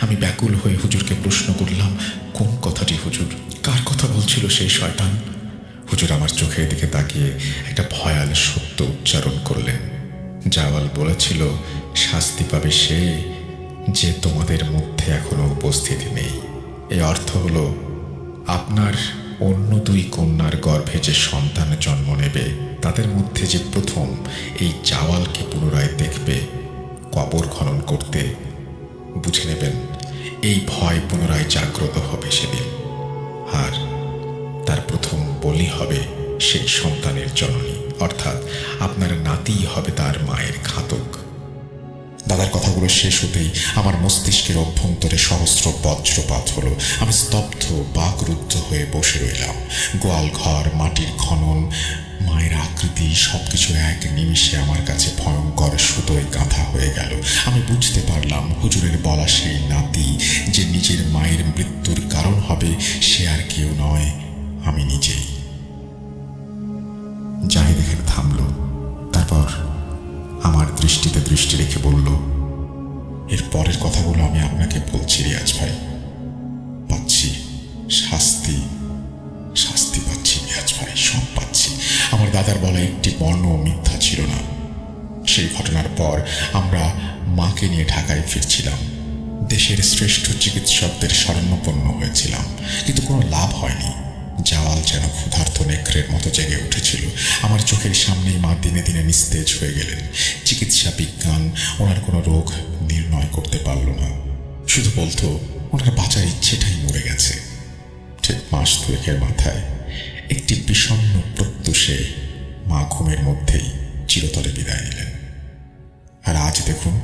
আমি ব্যাকুল হয়ে হুজুরকে প্রশ্ন করলাম, কোন কথাটি হুজুর? কার কথা বলছিল সেই শয়তান? হুজুর আমার চোখের দিকে তাকিয়ে একটা ভয়াল সত্য উচ্চারণ করলেন। জাওয়াল বলেছিল, শাস্তি পাবে সে যে তোমাদের মধ্যে এখনো উপস্থিত নেই। এর অর্থ হলো, আপনার অন্য 2 কন্যার গর্ভে যে সন্তান জন্ম নেবে তাদের মধ্যে যে প্রথম এই জাওয়ালকে পুনরায় দেখবে কবর খনন করতে, বুঝে নেবেন এই ভয় পুনরায় জাগ্রত হবে সেদিন, আর তার প্রথম বলি হবে সেই সন্তানের জননী, অর্থাৎ আপনার নাতিই হবে তার মায়ের ঘাতক। দাদার কথাগুলো শেষ হতেই আমার মস্তিষ্কের অভ্যন্তরে সহস্র বজ্রপাত হলো। আমি স্তব্ধ, বাকরুদ্ধ হয়ে বসে রইলাম। গোয়াল ঘর, মাটির খনন, মায়ের আকৃতি সবকিছু এক নিমিষে আমার কাছে ভয়ঙ্কর সুতোয় গাঁথা হয়ে গেল। আমি বুঝতে পারলাম হুজুরের বলা সেই নাতি যে নিজের মায়ের মৃত্যুর কারণ হবে, সে আর কেউ নয়, আমি নিজেই। জাহিদ এখানে থামল, তারপর আমার দৃষ্টিতে দৃষ্টি রেখে বলল, এর পরের কথাগুলো আমি আপনাকে বলছি রিয়াজ ভাই। পাচ্ছি শাস্তি, শাস্তি পাচ্ছি রিয়াজ ভাই, সব পাচ্ছি। আমার দাদার বলা একটি বর্ণ মিথ্যা ছিল না। সেই ঘটনার পর আমরা মাকে নিয়ে ঢাকায় ফিরছিলাম। দেশের শ্রেষ্ঠ চিকিৎসকদের শরণাপন্ন হয়েছিলাম, কিন্তু কোনো লাভ হয়নি। জাওয়াল যেন ক্ষুধার্ত নেকড়ের মতো জেগে উঠেছিল। আমার চোখের সামনেই মা দিনে দিনে নিস্তেজ হয়ে গেলেন। চিকিৎসা বিজ্ঞান ওনার কোনো রোগ নির্ণয় করতে পারল না, শুধু বলতো ওনার বাঁচার ইচ্ছেটাই মরে গেছে। ঠিক মাস 2 মাথায় একটি বিষণ্ণ প্রত্যুষে মা ঘুমের মধ্যেই চিরতরে বিদায় নিলেন। আর আজ দেখুন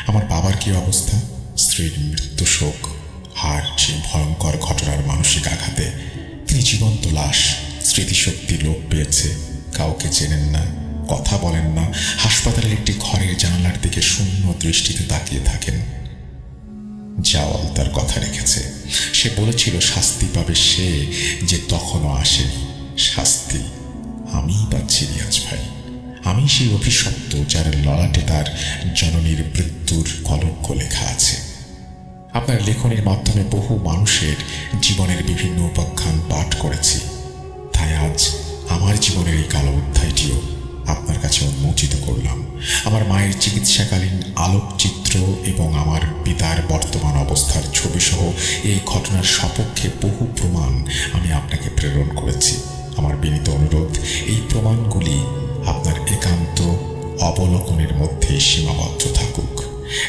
আমার বাবার কি অবস্থা। স্ত্রীর মৃত্যু শোক আর সেই ভয়ঙ্কর ঘটনার মানসিক আঘাতে তিনি জীবন্ত লাশ। স্মৃতিশক্তি লোপ পেয়েছে, কাউকে চেনেন না, কথা বলেন না, হাসপাতালের একটি ঘরের জানালার দিকে শূন্য দৃষ্টিতে তাকিয়ে থাকেন। জাওয়াল তার কথা রেখেছে। সে বলেছিল শাস্তি পাবে সে যে তখনও আসেনি। শাস্তি আমিই পাচ্ছি রিয়াজ ভাই। আমি সেই অভিশপ্ত যার ললাটে তার জননীর মৃত্যুর কলঙ্ক লেখা আছে। আপনার লেখনের মাধ্যমে বহু মানুষের জীবনের বিভিন্ন উপাখ্যান পাঠ করেছি, তাই আজ আমার জীবনের এই কালো অধ্যায়টিও আপনার কাছে উন্মোচিত করলাম। আমার মায়ের চিকিৎসাকালীন আলোকচিত্র এবং আমার পিতার বর্তমান অবস্থার ছবিসহ এই ঘটনার সপক্ষে বহু প্রমাণ আমি আপনাকে প্রেরণ করেছি। আমার বিনীত অনুরোধ, এই প্রমাণগুলি আপনার একান্ত অবলোকনের মধ্যে সীমাবদ্ধ থাকুক,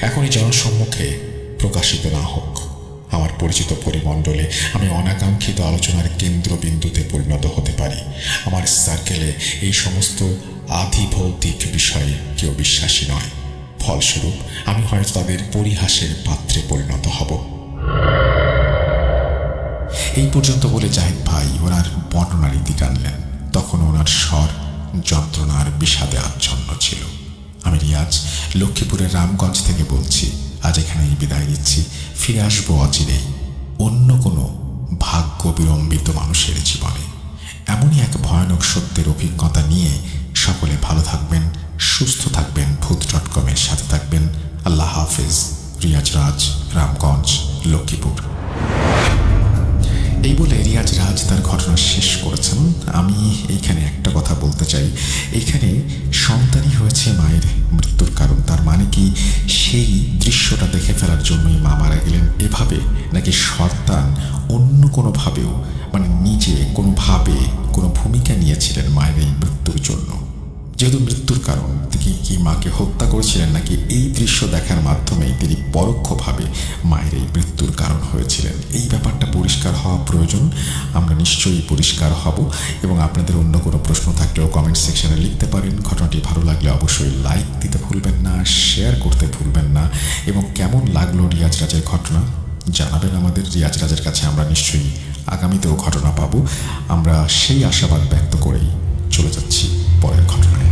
এখনই জনসম্মুখে প্রকাশিত না হোক। আমার পরিচিত পরিমণ্ডলে আমি অনাকাঙ্ক্ষিত আলোচনার কেন্দ্রবিন্দুতে পরিণত হতে পারি। আমার সার্কেলে এই সমস্ত আধিভৌতিক বিষয়ে কেউ বিশ্বাসী নয়। ফলস্বরূপ আমি হয়তো তাদের পরিহাসের পাত্রে পরিণত হব। এই পর্যন্ত বলে জাহিদ ভাই ওনার বর্ণনা রীতি টানলেন। তখন ওনার স্বর যন্ত্রণার বিষাদে আচ্ছন্ন ছিল। আমি রিয়াজ, লক্ষ্মীপুরের রামগঞ্জ থেকে বলছি। আজ এখানেই বিদায় নিচ্ছি, ফিরে আসবো অচিরেই অন্য কোনো ভাগ্য বিড়ম্বিত মানুষের জীবনে এমনই এক ভয়ানক সত্যের অভিজ্ঞতা নিয়ে। সকলে ভালো থাকবেন, সুস্থ থাকবেন, ভূত.com-এর সাথে থাকবেন। আল্লাহ হাফেজ। রিয়াজ রাজ, রামগঞ্জ, লক্ষ্মীপুর। এই বলে রিয়াজ রাজ তার ঘটনা শেষ করেছেন। আমি এইখানে একটা কথা বলতে চাই, এইখানে সন্তানই হয়েছে মায়ের মৃত্যুর কারণ। তার মানে কি সেই দৃশ্যটা দেখে ফেলার জন্যই মা মারা গেলেন এভাবে, নাকি সন্তান অন্য কোনোভাবেও মানে নিজে কোনোভাবে কোনো ভূমিকা নিয়েছিলেন মায়ের এই মৃত্যুর জন্য? যেহেতু মৃত্যুর কারণ, তিনি কি মাকে হত্যা করেছিলেন, নাকি এই দৃশ্য দেখার মাধ্যমেই তিনি পরোক্ষভাবে মায়ের এই মৃত্যুর কারণ হয়েছিলেন? এই ব্যাপারটা পরিষ্কার হওয়া প্রয়োজন। আমরা নিশ্চয়ই পরিষ্কার হব। এবং আপনাদের অন্য কোনো প্রশ্ন থাকলেও কমেন্ট সেকশনে লিখতে পারেন। ঘটনাটি ভালো লাগলে অবশ্যই লাইক দিতে ভুলবেন না, শেয়ার করতে ভুলবেন না। এবং কেমন লাগলো রিয়াজ রাজের ঘটনা জানাবেন আমাদের। রিয়াজ রাজের কাছে আমরা নিশ্চয়ই আগামীতেও ঘটনা পাবো। আমরা সেই আশাবাদ ব্যক্ত করেই চলে যাচ্ছি পরের ঘটনায়।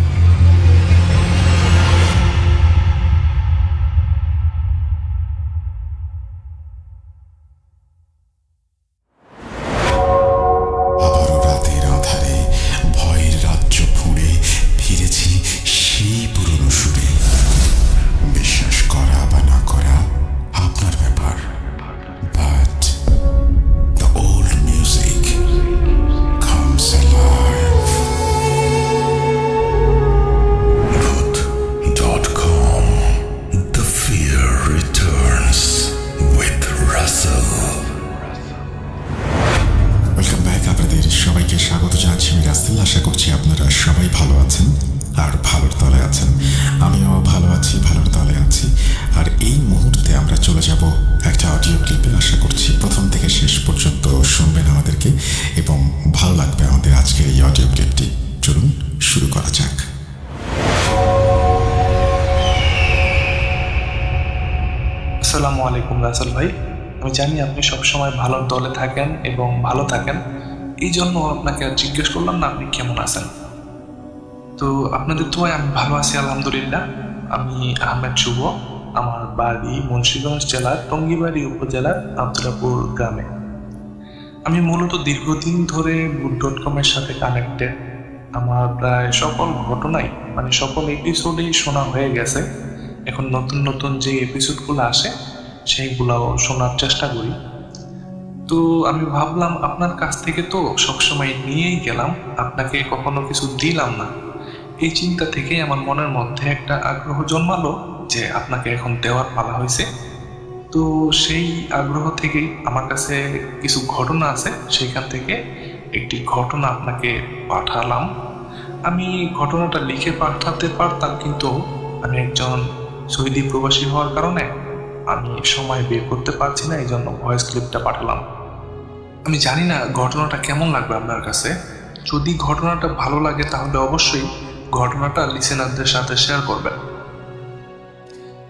আবারও রাতের আঁধারে ভয়ের রাজ্য ফুঁড়ে ফিরেছি সেই পুরনো সুরে। বিশ্বাস করা বা না করা আপনার ব্যাপার, but the old music comes alive. Booth.com. The fear returns with Russell. Welcome back. আপনাদের সবাইকে স্বাগত জানাচ্ছি আমি রাসেল। আশা করছি আপনারা সবাই ভালো আছেন আর ভালোর তলে আছেন। আমিও ভালো আছি, ভালোর তলে আছি। আর এই মুহূর্তে আমরা চলে যাব একটা অডিও ক্লিপে। আশা করছি প্রথম থেকে শেষ পর্যন্ত শুনবেন আমাদেরকে এবং ভালো লাগবে আমাদের আজকের এই অডিও ক্লিপটি। চলুন শুরু করা যাক। আসসালামু আলাইকুম রাসেল ভাই। আমি জানি আপনি সবসময় ভালোর দলে থাকেন এবং ভালো থাকেন, এই জন্য আপনাকে আর জিজ্ঞেস করলাম না আপনি কেমন আছেন। তো আপনাদের দোয়ায় আমি ভালো আছি আলহামদুলিল্লাহ। আমি আহমেদ শুভ, আমার বাড়ি মুন্সিগঞ্জ জেলার টঙ্গিবাড়ি উপজেলার আব্দুল্লাপুর গ্রামে। আমি মূলত দীর্ঘদিন ধরে Booth.com-এর সাথে কানেক্টেড। আমার প্রায় সকল ঘটনাই মানে সকল এপিসোডেই শোনা হয়ে গেছে। এখন নতুন নতুন যে এপিসোডগুলো আসে সেইগুলোও শোনার চেষ্টা করি। তো আমি ভাবলাম আপনার কাছ থেকে তো সবসময় নিয়েই গেলাম, আপনাকে কখনো কিছু দিলাম না। এই চিন্তা থেকেই আমার মনের মধ্যে একটা আগ্রহ জন্মালো যে আপনাকে এখন দেওয়ার পালা হয়েছে। তো সেই আগ্রহ থেকেই আমার কাছে কিছু ঘটনা আছে, সেইখান থেকে একটি ঘটনা আপনাকে পাঠালাম। আমি ঘটনাটা লিখে পাঠাতে পারতাম, কিন্তু আমি একজন সৌদি প্রবাসী হওয়ার কারণে আমি সময় বের করতে পারছি না, এই জন্য ভয়েস ক্লিপটা পাঠালাম। আমি জানি না ঘটনাটা কেমন লাগবে আপনার কাছে। যদি ঘটনাটা ভালো লাগে তাহলে অবশ্যই ঘটনাটা লিসেনারদের সাথে শেয়ার করবেন।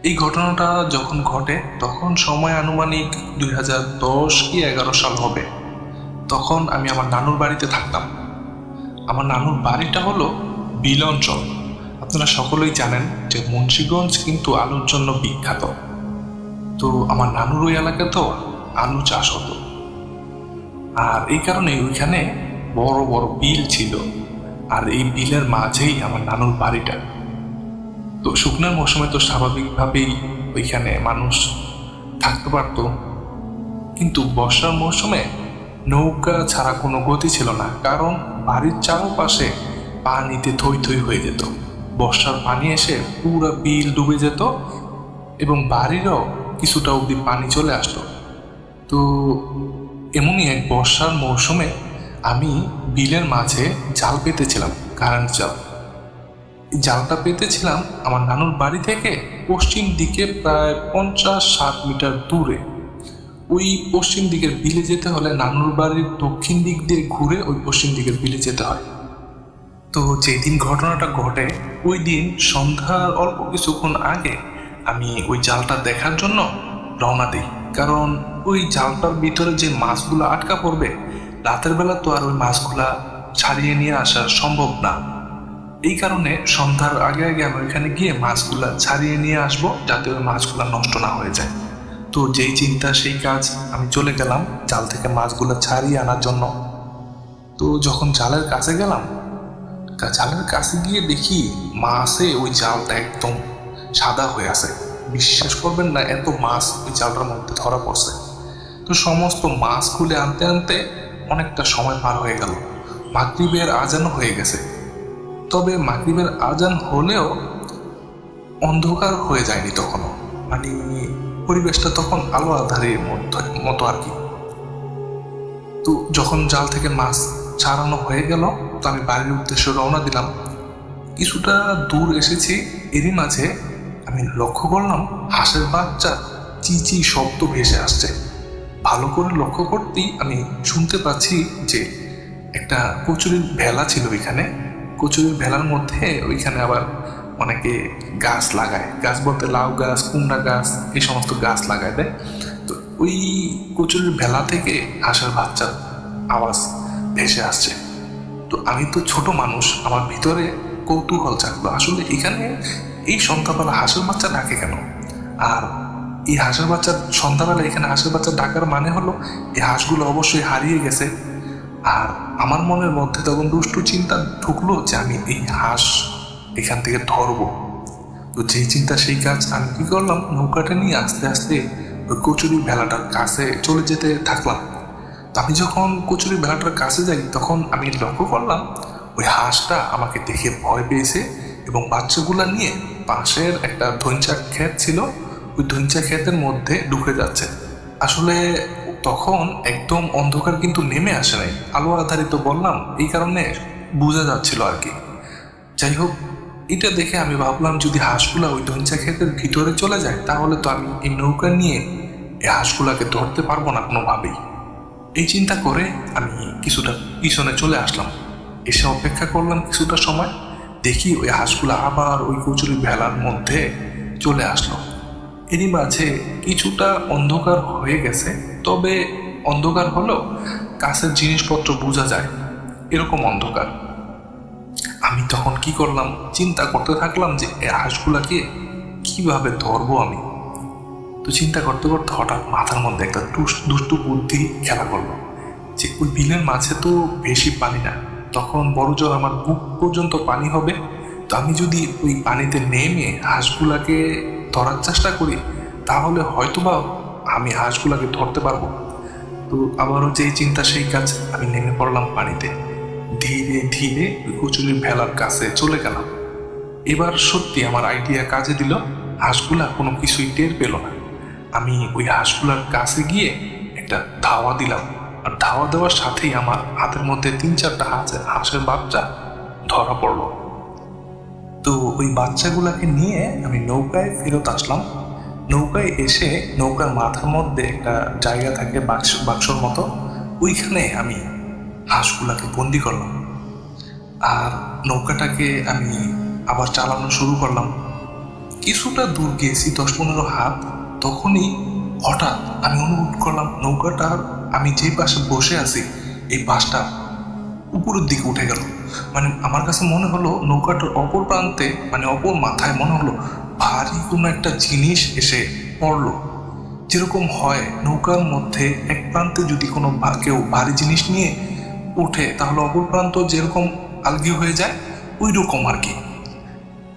এই ঘটনাটা যখন ঘটে তখন সময় আনুমানিক 2010 কি 11 সাল হবে। তখন আমি আমার নানুর বাড়িতে থাকতাম। আমার নানুর বাড়িটা হলো বিল অঞ্চল। আপনারা সকলেই জানেন যে মুন্সিগঞ্জ কিন্তু আলুর জন্য বিখ্যাত। তো আমার নানুর ওই এলাকাতেও আলু চাষ হতো, আর এই কারণে ওইখানে বড় বড় বিল ছিল, আর এই বিলের মাঝেই আমার নানুর বাড়িটা। তো শুকনার মৌসুমে তো স্বাভাবিকভাবেই ওইখানে মানুষ থাকতে পারত, কিন্তু বর্ষার মৌসুমে নৌকা ছাড়া কোনো গতি ছিল না, কারণ বাড়ির চারপাশে পানিতে থই থই হয়ে যেত। বর্ষার পানি এসে পুরো বিল ডুবে যেত এবং বাড়িরও কিছুটা অবধি পানি চলে আসতো। তো এমনই এক বর্ষার মৌসুমে আমি বিলের মাঝে জাল পেতেছিলাম, কারেন্ট জাল। জালটা পেতেছিলাম আমার নানুর বাড়ি থেকে পশ্চিম দিকে প্রায় 50-60 মিটার দূরে। ওই পশ্চিম দিকের বিলে যেতে হলে নানুর বাড়ির দক্ষিণ দিক দিয়ে ঘুরে ওই পশ্চিম দিকের বিলে যেতে হয়। তো যেদিন ঘটনাটা ঘটে ওই দিন সন্ধ্যার অল্প কিছুক্ষণ আগে আমি ওই জালটা দেখার জন্য রওনা দিই, কারণ ওই জালটার ভিতরে যে মাছগুলো আটকা পড়বে রাতের বেলা তো আর ওই মাছগুলা ছাড়িয়ে নিয়ে আসা সম্ভব না। এই কারণে সন্ধ্যার আগে আগে আমি ওইখানে গিয়ে মাছগুলা ছাড়িয়ে নিয়ে আসবো, যাতে ওই মাছগুলা নষ্ট না হয়ে যায়। তো যেই চিন্তা সেই কাজ, আমি চলে গেলাম জাল থেকে মাছগুলা ছাড়িয়ে আনার জন্য। তো যখন জালের কাছে গেলাম, জালের কাছে গিয়ে দেখি মাছে ওই জালটা একদম সাদা হয়ে আছে। বিশ্বাস করবেন না, এত মাছ ওই জালটার মধ্যে ধরা পড়ছে। তো সমস্ত মাছ খুলে আনতে আনতে অনেকটা সময় পার হয়ে গেল। মাগরিবের আজানও হয়ে গেছে। তবে মাগরিবের আজান হলেও অন্ধকার হয়ে যায়নি তখনও, মানে পরিবেশটা তখন আলো আঁধারের মতো আর কি। তো যখন জাল থেকে মাছ ছাড়ানো হয়ে গেল, তো আমি বাড়ির উদ্দেশ্যে রওনা দিলাম। কিছুটা দূর এসেছি, এরই মাঝে আমি লক্ষ্য করলাম হাঁসের বাচ্চা চিচি শব্দ ভেসে আসছে। ভালো করে লক্ষ্য করতেই আমি শুনতে পাচ্ছি যে একটা কচুরির ভেলা ছিল ওইখানে। কচুরির ভেলার মধ্যে ওইখানে আবার অনেকে গাছ লাগায়, গাছ বলতে লাউ গাছ, কুমড়া গাছ, এই সমস্ত গাছ লাগায় দেয়। তো ওই কচুরির ভেলা থেকে হাঁসের বাচ্চার আওয়াজ ভেসে আসছে। তো আমি তো ছোট মানুষ, আমার ভিতরে কৌতূহল জাগলো, আসলে এখানে এই সন্ধ্যাবেলা হাঁসের বাচ্চা ডাকে কেন? আর এই হাঁসের বাচ্চা সন্ধ্যাবেলা এখানে হাঁসের বাচ্চা ডাকার মানে হলো এই হাঁসগুলো অবশ্যই হারিয়ে গেছে। আর আমার মনের মধ্যে তখন দুষ্টু চিন্তা ঢুকলো যে আমি এই হাঁস এখান থেকে ধরবো। তো যেই চিন্তা সেই কাজ। আমি কি করলাম, নৌকাটা নিয়ে আস্তে আস্তে ওই কচুরি ভেলাটার কাছে চলে যেতে থাকলাম। তো আমি যখন কচুরি ভেলাটার কাছে যাই তখন আমি লক্ষ্য করলাম ওই হাঁসটা আমাকে দেখে ভয় পেয়েছে এবং বাচ্চাগুলা নিয়ে পাশের একটা ধইঞ্চা ক্ষেত ছিল, ওই ধইঞ্চা ক্ষেতের মধ্যে ঢুকে যাচ্ছে। আসলে তখন একদম অন্ধকার কিন্তু নেমে আসে নাই, আলো আধারিত বললাম, এই কারণে বোঝা যাচ্ছিল আর কি। যাই হোক, এটা দেখে আমি ভাবলাম যদি হাঁসগুলা ওই ধইঞ্চা ক্ষেতের ভিতরে চলে যায় তাহলে তো আমি এই নৌকা নিয়ে এই হাঁসগুলাকে ধরতে পারবো না কোনোভাবেই। এই চিন্তা করে আমি কিছুটা পিছনে চলে আসলাম, এসে অপেক্ষা করলাম কিছুটা সময়। দেখি ওই হাঁসগুলা আবার ওই কচুরি ভেলার মধ্যে চলে আসলো। এরই মাঝে কিছুটা অন্ধকার হয়ে গেছে, তবে অন্ধকার হলেও কাছের জিনিসপত্র বোঝা যায় এরকম অন্ধকার। আমি তখন কি করলাম, চিন্তা করতে থাকলাম যে এই হাঁসগুলাকে কিভাবে ধরবো আমি। তো চিন্তা করতে করতে হঠাৎ মাথার মধ্যে একটা দুষ্টু বুদ্ধি খেলা করলো যে ওই বিলের মাঝে তো বেশি পানি না, তখন বড় জোর আমার বুক পর্যন্ত পানি হবে। তো আমি যদি ওই পানিতে নেমে হাঁসগুলাকে ধরার চেষ্টা করি তাহলে হয়তোবা আমি হাঁসগুলাকে ধরতে পারবো। তো আবারও যেই চিন্তা সেই কাজ, আমি নেমে পড়লাম পানিতে। ধীরে ধীরে ওই কচুরির ভেলার কাছে চলে গেলাম। এবার সত্যি আমার আইডিয়া কাজে দিল, হাঁসগুলা কোনো কিছুই টের পেল না। আমি ওই হাঁসগুলার কাছে গিয়ে একটা ধাওয়া দিলাম, আর ধাওয়া দেওয়ার সাথেই আমার হাতের মধ্যে 3-4টা হাঁসের বাচ্চা ধরা পড়লো। তো ওই বাচ্চাগুলাকে নিয়ে আমি নৌকায় ফেরত আসলাম। নৌকায় এসে নৌকার মাথার মধ্যে একটা জায়গা থাকে বাক্সর মতো, ওইখানে আমি হাঁসগুলাকে বন্দি করলাম। আর নৌকাটাকে আমি আবার চালানো শুরু করলাম। কিছুটা দূর গিয়েছি, 10-15 হাত, তখনই হঠাৎ আমি অনুভব করলাম নৌকাটার আমি যে পাশে বসে আছি এই পাশটা উপরের দিকে উঠে গেল। মানে আমার কাছে মনে হলো নৌকাটার অপর প্রান্তে, মানে অপর মাথায় মনে হলো ভারী কোনো একটা জিনিস এসে পড়লো। যেরকম হয় নৌকার মধ্যে এক প্রান্তে যদি কোনো কেউ ভারী জিনিস নিয়ে ওঠে তাহলে অপর প্রান্ত যেরকম আলগি হয়ে যায়, ওই রকম আর কি।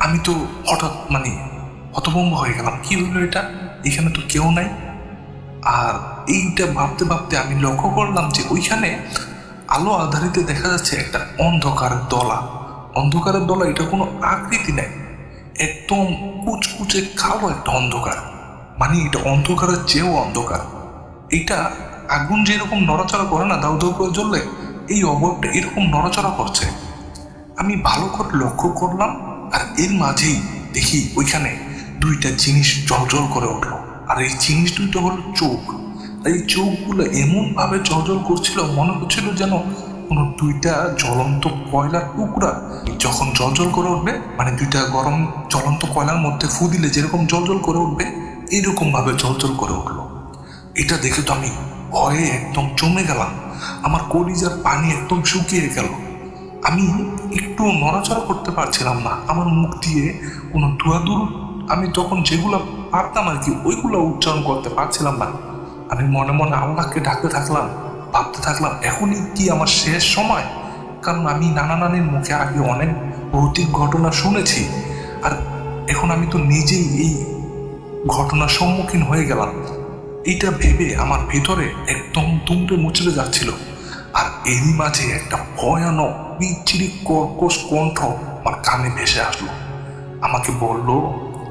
আমি তো হঠাৎ মানে হতভম্ব হয়ে গেলাম, কি হলো এটা, এখানে তো কেউ নাই। আর এইটা ভাবতে ভাবতে আমি লক্ষ্য করলাম যে ওইখানে আলো আধারিতে দেখা যাচ্ছে একটা অন্ধকারের দলা। অন্ধকারের দলা, এটা কোনো আকৃতি নাই, একদম কুচকুচে কালো একটা অন্ধকার, মানে এটা অন্ধকারের চেয়েও অন্ধকার। এটা আগুন যেরকম নড়াচড়া করে না দাউ দাউ করে জ্বললে, এই অবয়বটা এরকম নড়াচড়া করছে। আমি ভালো করে লক্ষ্য করলাম, আর এর মাঝেই দেখি ওইখানে 2টা জিনিস জ্বলজ্বল করে উঠলো। আর এই জিনিস 2টা হলো চোখ। আর এই চোখগুলো এমনভাবে জ্বলজ্বল করছিল, মনে হচ্ছিল যেন কোনো 2টা জ্বলন্ত কয়লার টুকরা যখন জ্বলজ্বল করে উঠবে, মানে 2টা গরম জ্বলন্ত কয়লার মধ্যে ফু দিলে যেরকম জ্বলজ্বল করে উঠবে, এইরকম ভাবে জ্বলজ্বল করে উঠলো। এটা দেখে তো আমি ভয়ে একদম জমে গেলাম, আমার কলিজার পানি একদম শুকিয়ে গেল। আমি একটু নড়াচড়া করতে পারছিলাম না, আমার মুখ দিয়ে কোনো ধোঁয়াধুর আমি তখন যেগুলো পারতাম আর কি ওইগুলো উচ্চারণ করতে পারছিলাম না। আমি মনে মনে আল্লাহকে ডাকতে থাকলাম, ভাবতে থাকলাম এখনই কি আমার শেষ সময়। কারণ আমি নানা নানির মুখে আগে অনেক ভৌতিক ঘটনা শুনেছি, আর এখন আমি তো নিজেই এই ঘটনার সম্মুখীন হয়ে গেলাম। এইটা ভেবে আমার ভেতরে একদম দুমড়ে মুচড়ে যাচ্ছিল। আর এরই মাঝে একটা ভয়ানক বিচ্ছিরি কর্কশ কণ্ঠ আমার কানে ভেসে আসলো। আমাকে বলল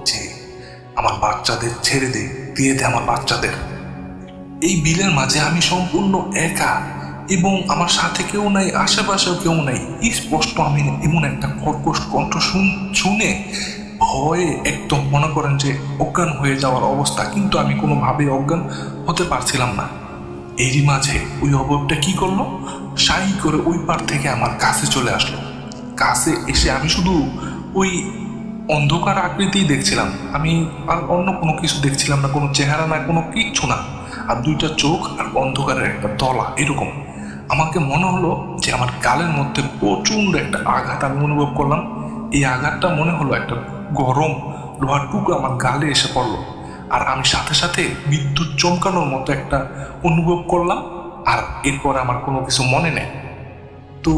যে আমার বাচ্চাদের ছেড়ে দিয়ে দে আমার বাচ্চাদের। এই বিলের মাঝে আমি সম্পূর্ণ একা এবং আমার সাথে কেউ নাই, আশেপাশেও কেউ নাই। স্পষ্ট আমি এমন একটা কর্কশ কণ্ঠ শুনে ভয়ে একদম মনে করেন যে অজ্ঞান হয়ে যাওয়ার অবস্থা, কিন্তু আমি কোনোভাবেই অজ্ঞান হতে পারছিলাম না। এরই মাঝে ওই অবয়বটা কি করলো, সাই করে ওই পার থেকে আমার কাছে চলে আসলো। কাছে এসে আমি শুধু ওই অন্ধকার আকৃতি দেখছিলাম, আমি আর অন্য কোনো কিছু দেখছিলাম না, কোনো চেহারা না, কোনো কিচ্ছু না। আর দুইটা চোখ আর অন্ধকারের একটা তলা এরকম। আমাকে মনে হলো যে আমার গালের মধ্যে প্রচণ্ড একটা আঘাত আমি অনুভব করলাম। এই আঘাতটা মনে হলো একটা গরম লোহার টুকরো আমার গালে এসে পড়লো। আর আমি সাথে সাথে বিদ্যুৎ চমকানোর মতো একটা অনুভব করলাম। আর এরপর আমার কোনো কিছু মনে নেই। তো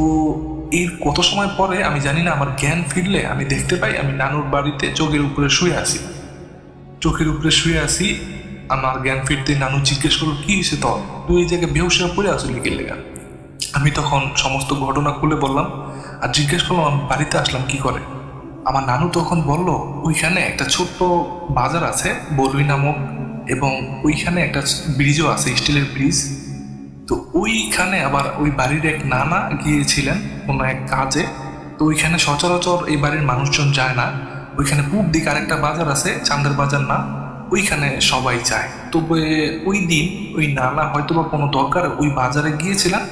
এর কত সময় পরে আমি জানি না, আমার জ্ঞান ফিরলে আমি দেখতে পাই আমি নানুর বাড়িতে চোখের উপরে শুয়ে আছি। আমার জ্ঞান ফিরতে নানু জিজ্ঞেস করলো, কি হয়েছে তোর, তুই এই জায়গায় বেহুশ হয়ে পড়ে আসলি কি লেগা? আমি তখন সমস্ত ঘটনা খুলে বললাম আর জিজ্ঞেস করলাম আমি বাড়িতে আসলাম কি করে। আমার নানু তখন বলল, ওইখানে একটা ছোট্ট বাজার আছে বরুই নামক, এবং ওইখানে একটা ব্রিজও আছে, স্টিলের ব্রিজ। তো ওইখানে আবার ওই বাড়ির এক নানা গিয়েছিলেন কোনো এক কাজে। তো ওইখানে সচরাচর এই বাড়ির মানুষজন যায় না। ওইখানে পূব দিকে আরেকটা বাজার আছে, চান্দের বাজার না, ওইখানে সবাই যায়। তবে ওই দিন ওই নানা হয়তো বা কোনো দরকারে ওই বাজারে গিয়েছিলেন।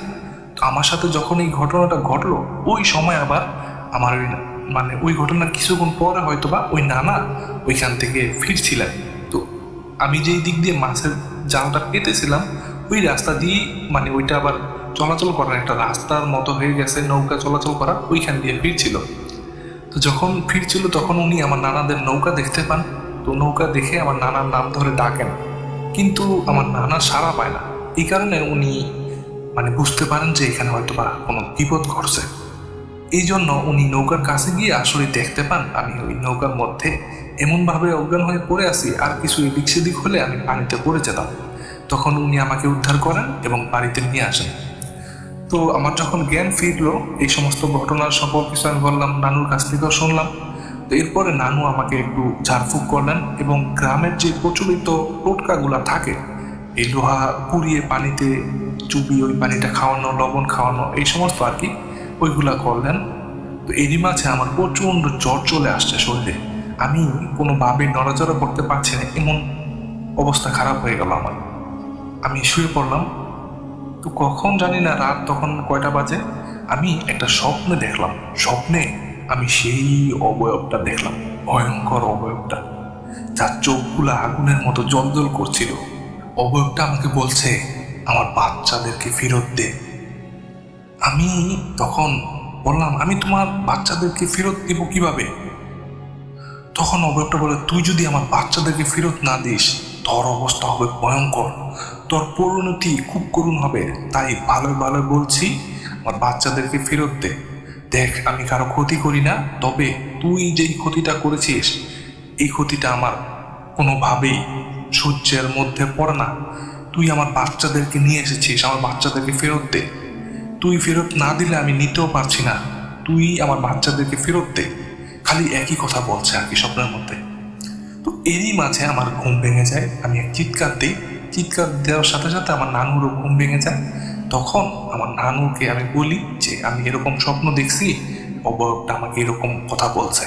তো আমার সাথে যখন এই ঘটনাটা ঘটলো, ওই সময় আবার আমার ওই ঘটনার কিছুক্ষণ পরে হয়তো বা ওই নানা ওইখান থেকে ফিরছিলেন। তো আমি যেই দিক দিয়ে মাছের জালটা পেতেছিলাম ওই রাস্তা দিয়ে, ওইটা আবার চলাচল করার একটা রাস্তার মতো হয়ে গেছে, নৌকা চলাচল করার, ওইখান দিয়ে ফিরছিল। তো যখন ফিরছিল তখন উনি আমার নানাদের নৌকা দেখতে পান। তো নৌকা দেখে আমার নানার নাম ধরে ডাকেন, কিন্তু আমার নানা সাড়া পায় না। এই কারণে উনি বুঝতে পারেন যে এখানে হয়তো বা কোনো বিপদ ঘটছে। এই জন্য উনি নৌকার কাছে গিয়ে আসলে দেখতে পান আমি ওই নৌকার মধ্যে এমনভাবে অজ্ঞান হয়ে পড়ে আছি, আর কিছু এদিক সেদিক হলে আমি পানিতে পড়ে যেতাম। তখন উনি আমাকে উদ্ধার করেন এবং বাড়িতে নিয়ে আসেন। তো আমার যখন জ্ঞান ফিরলো, এই সমস্ত ঘটনার সকল কিছু আমি বললাম, নানুর কাছ থেকেও শুনলাম। তো এরপরে নানু আমাকে একটু ঝাড়ফুঁক করলেন এবং গ্রামের যে প্রচলিত টোটকাগুলা থাকে, এই লোহা পুড়িয়ে পানিতে চুবিয়ে ওই পানিটা খাওয়ানো, লবণ খাওয়ানো, এই সমস্ত আর কি, ওইগুলা করলেন। তো এরই মাঝে আমার প্রচণ্ড জ্বর চলে আসছে শরীরে, আমি কোনোভাবে নড়াচড়া করতে পারছি না, এমন অবস্থা খারাপ হয়ে গেল আমার। আমি শুয়ে পড়লাম। তো কখন জানি না, রাত তখন কয়টা বাজে, আমি একটা স্বপ্নে দেখলাম। স্বপ্নে আমি সেই অবয়বটা দেখলাম, ভয়ঙ্কর অবয়বটা, যার চোখগুলো আগুনের মতো জ্বলজ্বল করছিল। অবয়বটা আমাকে বলছে, আমার বাচ্চাদেরকে ফেরত দে। আমি তখন বললাম, আমি তোমার বাচ্চাদেরকে ফেরত দিব কিভাবে? তখন অবয়বটা বলে, তুই যদি আমার বাচ্চাদেরকে ফেরত না দিস, তোর অবস্থা হবে ভয়ঙ্কর, তোর পরিণতি খুব করুণ হবে। তাই ভালো ভালো বলছি, আমার বাচ্চাদেরকে ফেরত দে। দেখ, আমি কারো ক্ষতি করি না, তবে তুই যেই ক্ষতিটা করেছিস, এই ক্ষতিটা আমার কোনোভাবেই সহ্যের মধ্যে পড়ে না। তুই আমার বাচ্চাদেরকে নিয়ে এসেছিস, আমার বাচ্চাদেরকে ফেরত দে। তুই ফেরত না দিলে আমি নিতেও পারছি না, তুই আমার বাচ্চাদেরকে ফেরত দে। খালি একই কথা বলছে আর কি স্বপ্নের মধ্যে। তো এরই মাঝে আমার ঘুম ভেঙে যায়, আমি এক চিৎকার দিই। চিৎকার দেওয়ার সাথে সাথে আমার নানুরও ঘুম ভেঙে যায়। তখন আমার নানুকে আমি বলি যে আমি এরকম স্বপ্ন দেখছি, অবয়বটা আমাকে এরকম কথা বলছে।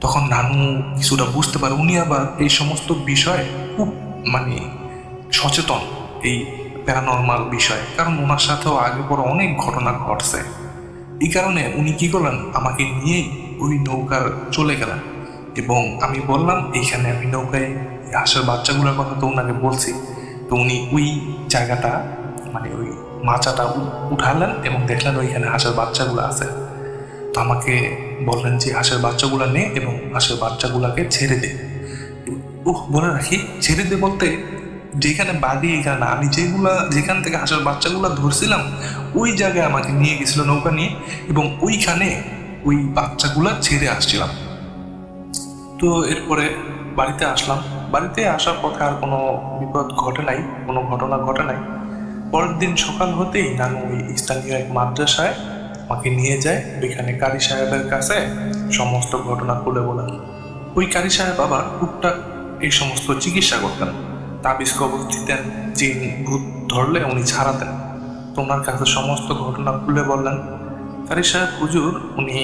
তখন নানু কিছুটা বুঝতে পারে, উনি আবার এই সমস্ত বিষয়ে খুব সচেতন, এই প্যারানর্মাল বিষয়ে, কারণ ওনার সাথেও আগে পরে অনেক ঘটনা ঘটছে। এই কারণে উনি কি করলেন, আমাকে নিয়ে ওই নৌকার চলে গেলেন। এবং আমি বললাম, এইখানে আমি নৌকায় হাঁসের বাচ্চাগুলোর কথা তো ওনাকে বলছি। তো উনি ওই জায়গাটা ওই মাচাটা উঠালেন এবং দেখলেন ওইখানে হাঁসের বাচ্চাগুলো আছে। তো আমাকে বললেন যে হাঁসের বাচ্চাগুলো নে এবং হাঁসের বাচ্চাগুলোকে ছেড়ে দে। বলে রাখি, ছেড়ে দে বলতে যেখানে বাড়ি এখানে না, আমি যেখান থেকে হাঁসের বাচ্চাগুলো ধরছিলাম ওই জায়গায় আমাকে নিয়ে গেছিল নৌকা নিয়ে, এবং ওইখানে ওই বাচ্চাগুলা ছেড়ে আসছিলাম। তো এরপরে বাড়িতে আসলাম। বাড়িতে আসার পথে আর কোনো বিপদ ঘটে নাই, কোনো ঘটনা ঘটে নাই। পরের দিন সকাল হতেই নানু ওই স্থানীয় এক মাদ্রাসায় আমাকে নিয়ে যায়। ওইখানে কারি সাহেবের কাছে সমস্ত ঘটনা খুলে বলেন। ওই কারি সাহেব আবার টুকটাক এই সমস্ত চিকিৎসা করতেন, তাবিজ কবজ দিতেন, জিন ভূত ধরলে উনি ছাড়াতেন। তোমার কাছে সমস্ত ঘটনা খুলে বললেন। কারি সাহেব হুজুর উনি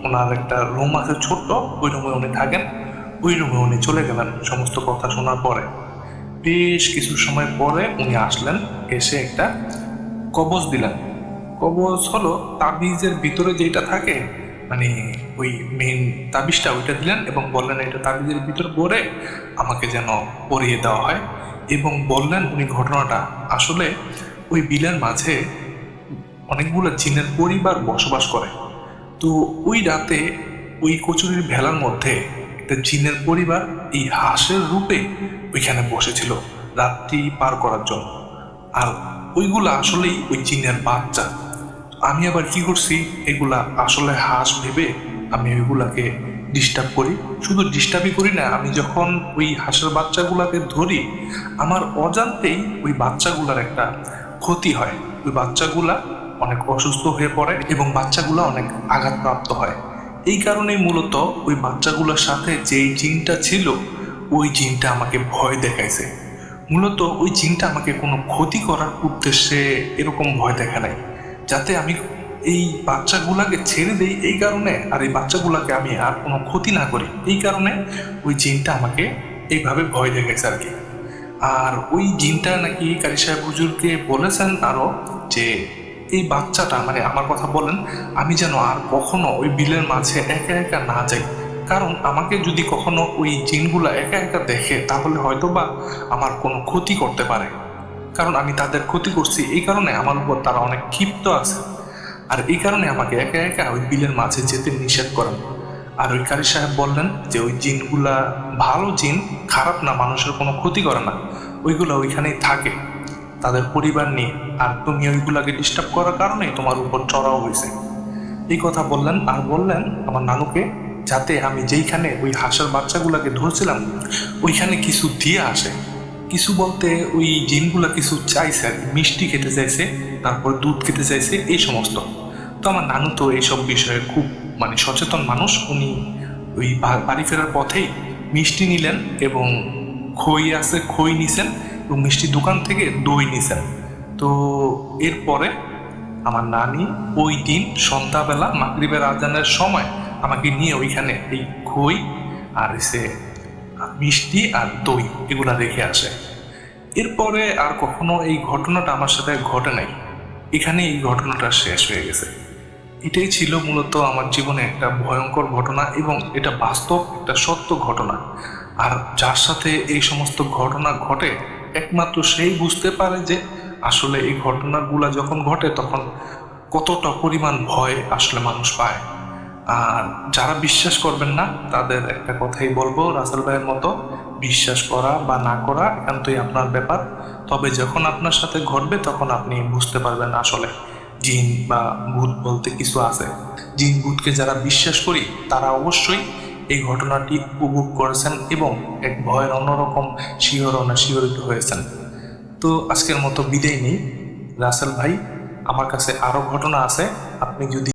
ওনার একটা রুম আছে ছোট্ট, ওই রুমে উনি থাকেন। ওই রুমে উনি চলে গেলেন সমস্ত কথা শোনার পরে। বেশ কিছু সময় পরে উনি আসলেন, এসে একটা কবজ দিলেন। কবজ হলো তাবিজের ভিতরে যেটা থাকে, মানে ওই মেইন তাবিজটা ওইটা দিলেন এবং বললেন এটা তাবিজের ভিতর পরে আমাকে যেন পরিয়ে দেওয়া হয়। এবং বললেন উনি ঘটনাটা আসলে ওই বিলের মাঝে অনেকগুলো জিনের পরিবার বসবাস করে। তো ওই রাতে ওই কচুরির ভেলার মধ্যে একটা জিনের পরিবার এই হাঁসের রূপে ওইখানে বসেছিল রাত্রি পার করার জন্য। আর ওইগুলা আসলেই ওই জিনের বাচ্চা। আমি আবার কি করছি, এগুলা আসলে হাঁস ভেবে আমি ওইগুলাকে ডিস্টার্ব করি। শুধু ডিস্টার্বই করি না, আমি যখন ওই হাঁসের বাচ্চাগুলাকে ধরি আমার অজান্তেই ওই বাচ্চাগুলার একটা ক্ষতি হয়। ওই বাচ্চাগুলা অনেক অসুস্থ হয়ে পড়ে এবং বাচ্চাগুলা অনেক আঘাতপ্রাপ্ত হয়। এই কারণেই মূলত ওই বাচ্চাগুলোর সাথে যেই জিনটা ছিল ওই জিনটা আমাকে ভয় দেখাইছে। মূলত ওই জিনটা আমাকে কোনো ক্ষতি করার উদ্দেশ্যে এরকম ভয় দেখা নাই, যাতে আমি এই বাচ্চাগুলাকে ছেড়ে দেই এই কারণে, আর এই বাচ্চাগুলাকে আমি আর কোনো ক্ষতি না করি এই কারণে ওই জিনটা আমাকে এইভাবে ভয় দেখাইছে আর কি। আর ওই জিনটা নাকি কারি সাহেব হুজুরকে বলেছেন আরো যে এই বাচ্চাটা, মানে আমার কথা বলেন, আমি যেন আর কখনো ওই বিলের মাঝে একা একা না যাই। কারণ আমাকে যদি কখনো ওই জিনগুলা একা একা দেখে তাহলে হয়তো বা আমার কোনো ক্ষতি করতে পারে, কারণ আমি তাদের ক্ষতি করছি এই কারণে আমার উপর তারা অনেক ক্ষিপ্ত আছে। আর এই কারণে আমাকে একা একা ওই বিলের মাঝে যেতে নিষেধ করেন। আর ওই কারি সাহেব বললেন যে ওই জিনগুলা ভালো জিন, খারাপ না, মানুষের কোনো ক্ষতি করে না, ওইগুলো ওইখানেই থাকে তাদের পরিবার নিয়ে। আর তুমি ওইগুলাকে ডিস্টার্ব করার কারণেই তোমার উপর চড়াও হয়েছে। এই কথা বললেন। আর বললেন আমার নানুকে যাতে আমি যেইখানে ওই হাঁসের বাচ্চাগুলাকে ধরছিলাম ওইখানে কিছু দিয়ে আসে। কিছু বলতে ওই জিনগুলা কিছু চাইছে আর কি, মিষ্টি খেতে চাইছে, তারপর দুধ খেতে চাইছে, এই সমস্ত। তো আমার নানু তো এইসব বিষয়ে খুব মানে সচেতন মানুষ। উনি ওই বাড়ি ফেরার পথেই মিষ্টি নিলেন এবং খই আছে খই নিছেন এবং মিষ্টি দোকান থেকে দই নিছেন। তো এরপরে আমার নানি ওই দিন সন্ধ্যাবেলা মাগরিবের আজানের সময় আমাকে নিয়ে ওইখানে এই খই আর এসে মিষ্টি আর দই এগুলা রেখে আসে। এরপরে আর কখনো এই ঘটনাটা আমার সাথে ঘটে নাই, এখানে এই ঘটনাটা শেষ হয়ে গেছে। এটাই ছিল মূলত আমার জীবনে একটা ভয়ঙ্কর ঘটনা এবং এটা বাস্তব একটা সত্য ঘটনা। আর যার সাথে এই সমস্ত ঘটনা ঘটে একমাত্র সেই বুঝতে পারে যে আসলে এই ঘটনাগুলা যখন ঘটে তখন কতটা পরিমাণ ভয় আসলে মানুষ পায়। আর যারা বিশ্বাস করবেন না তাদের একটা কথাই বলবো, রাসেল ভাইয়ের মতো, বিশ্বাস করা বা না করা একান্তই আপনার ব্যাপার। তবে যখন আপনার সাথে ঘটবে তখন আপনি বুঝতে পারবেন আসলে জিন বা ভূত বলতে কিছু আছে। জিন ভূতকে যারা বিশ্বাস করি তারা অবশ্যই এই ঘটনাটি উপভোগ করেছেন এবং এক ভয়ের অন্যরকম শিহরণে শিহরিত হয়েছেন। তো আজকের মতো বিদায় নেই রাসেল ভাই, আমার কাছে আরো ঘটনা আছে, আপনি যদি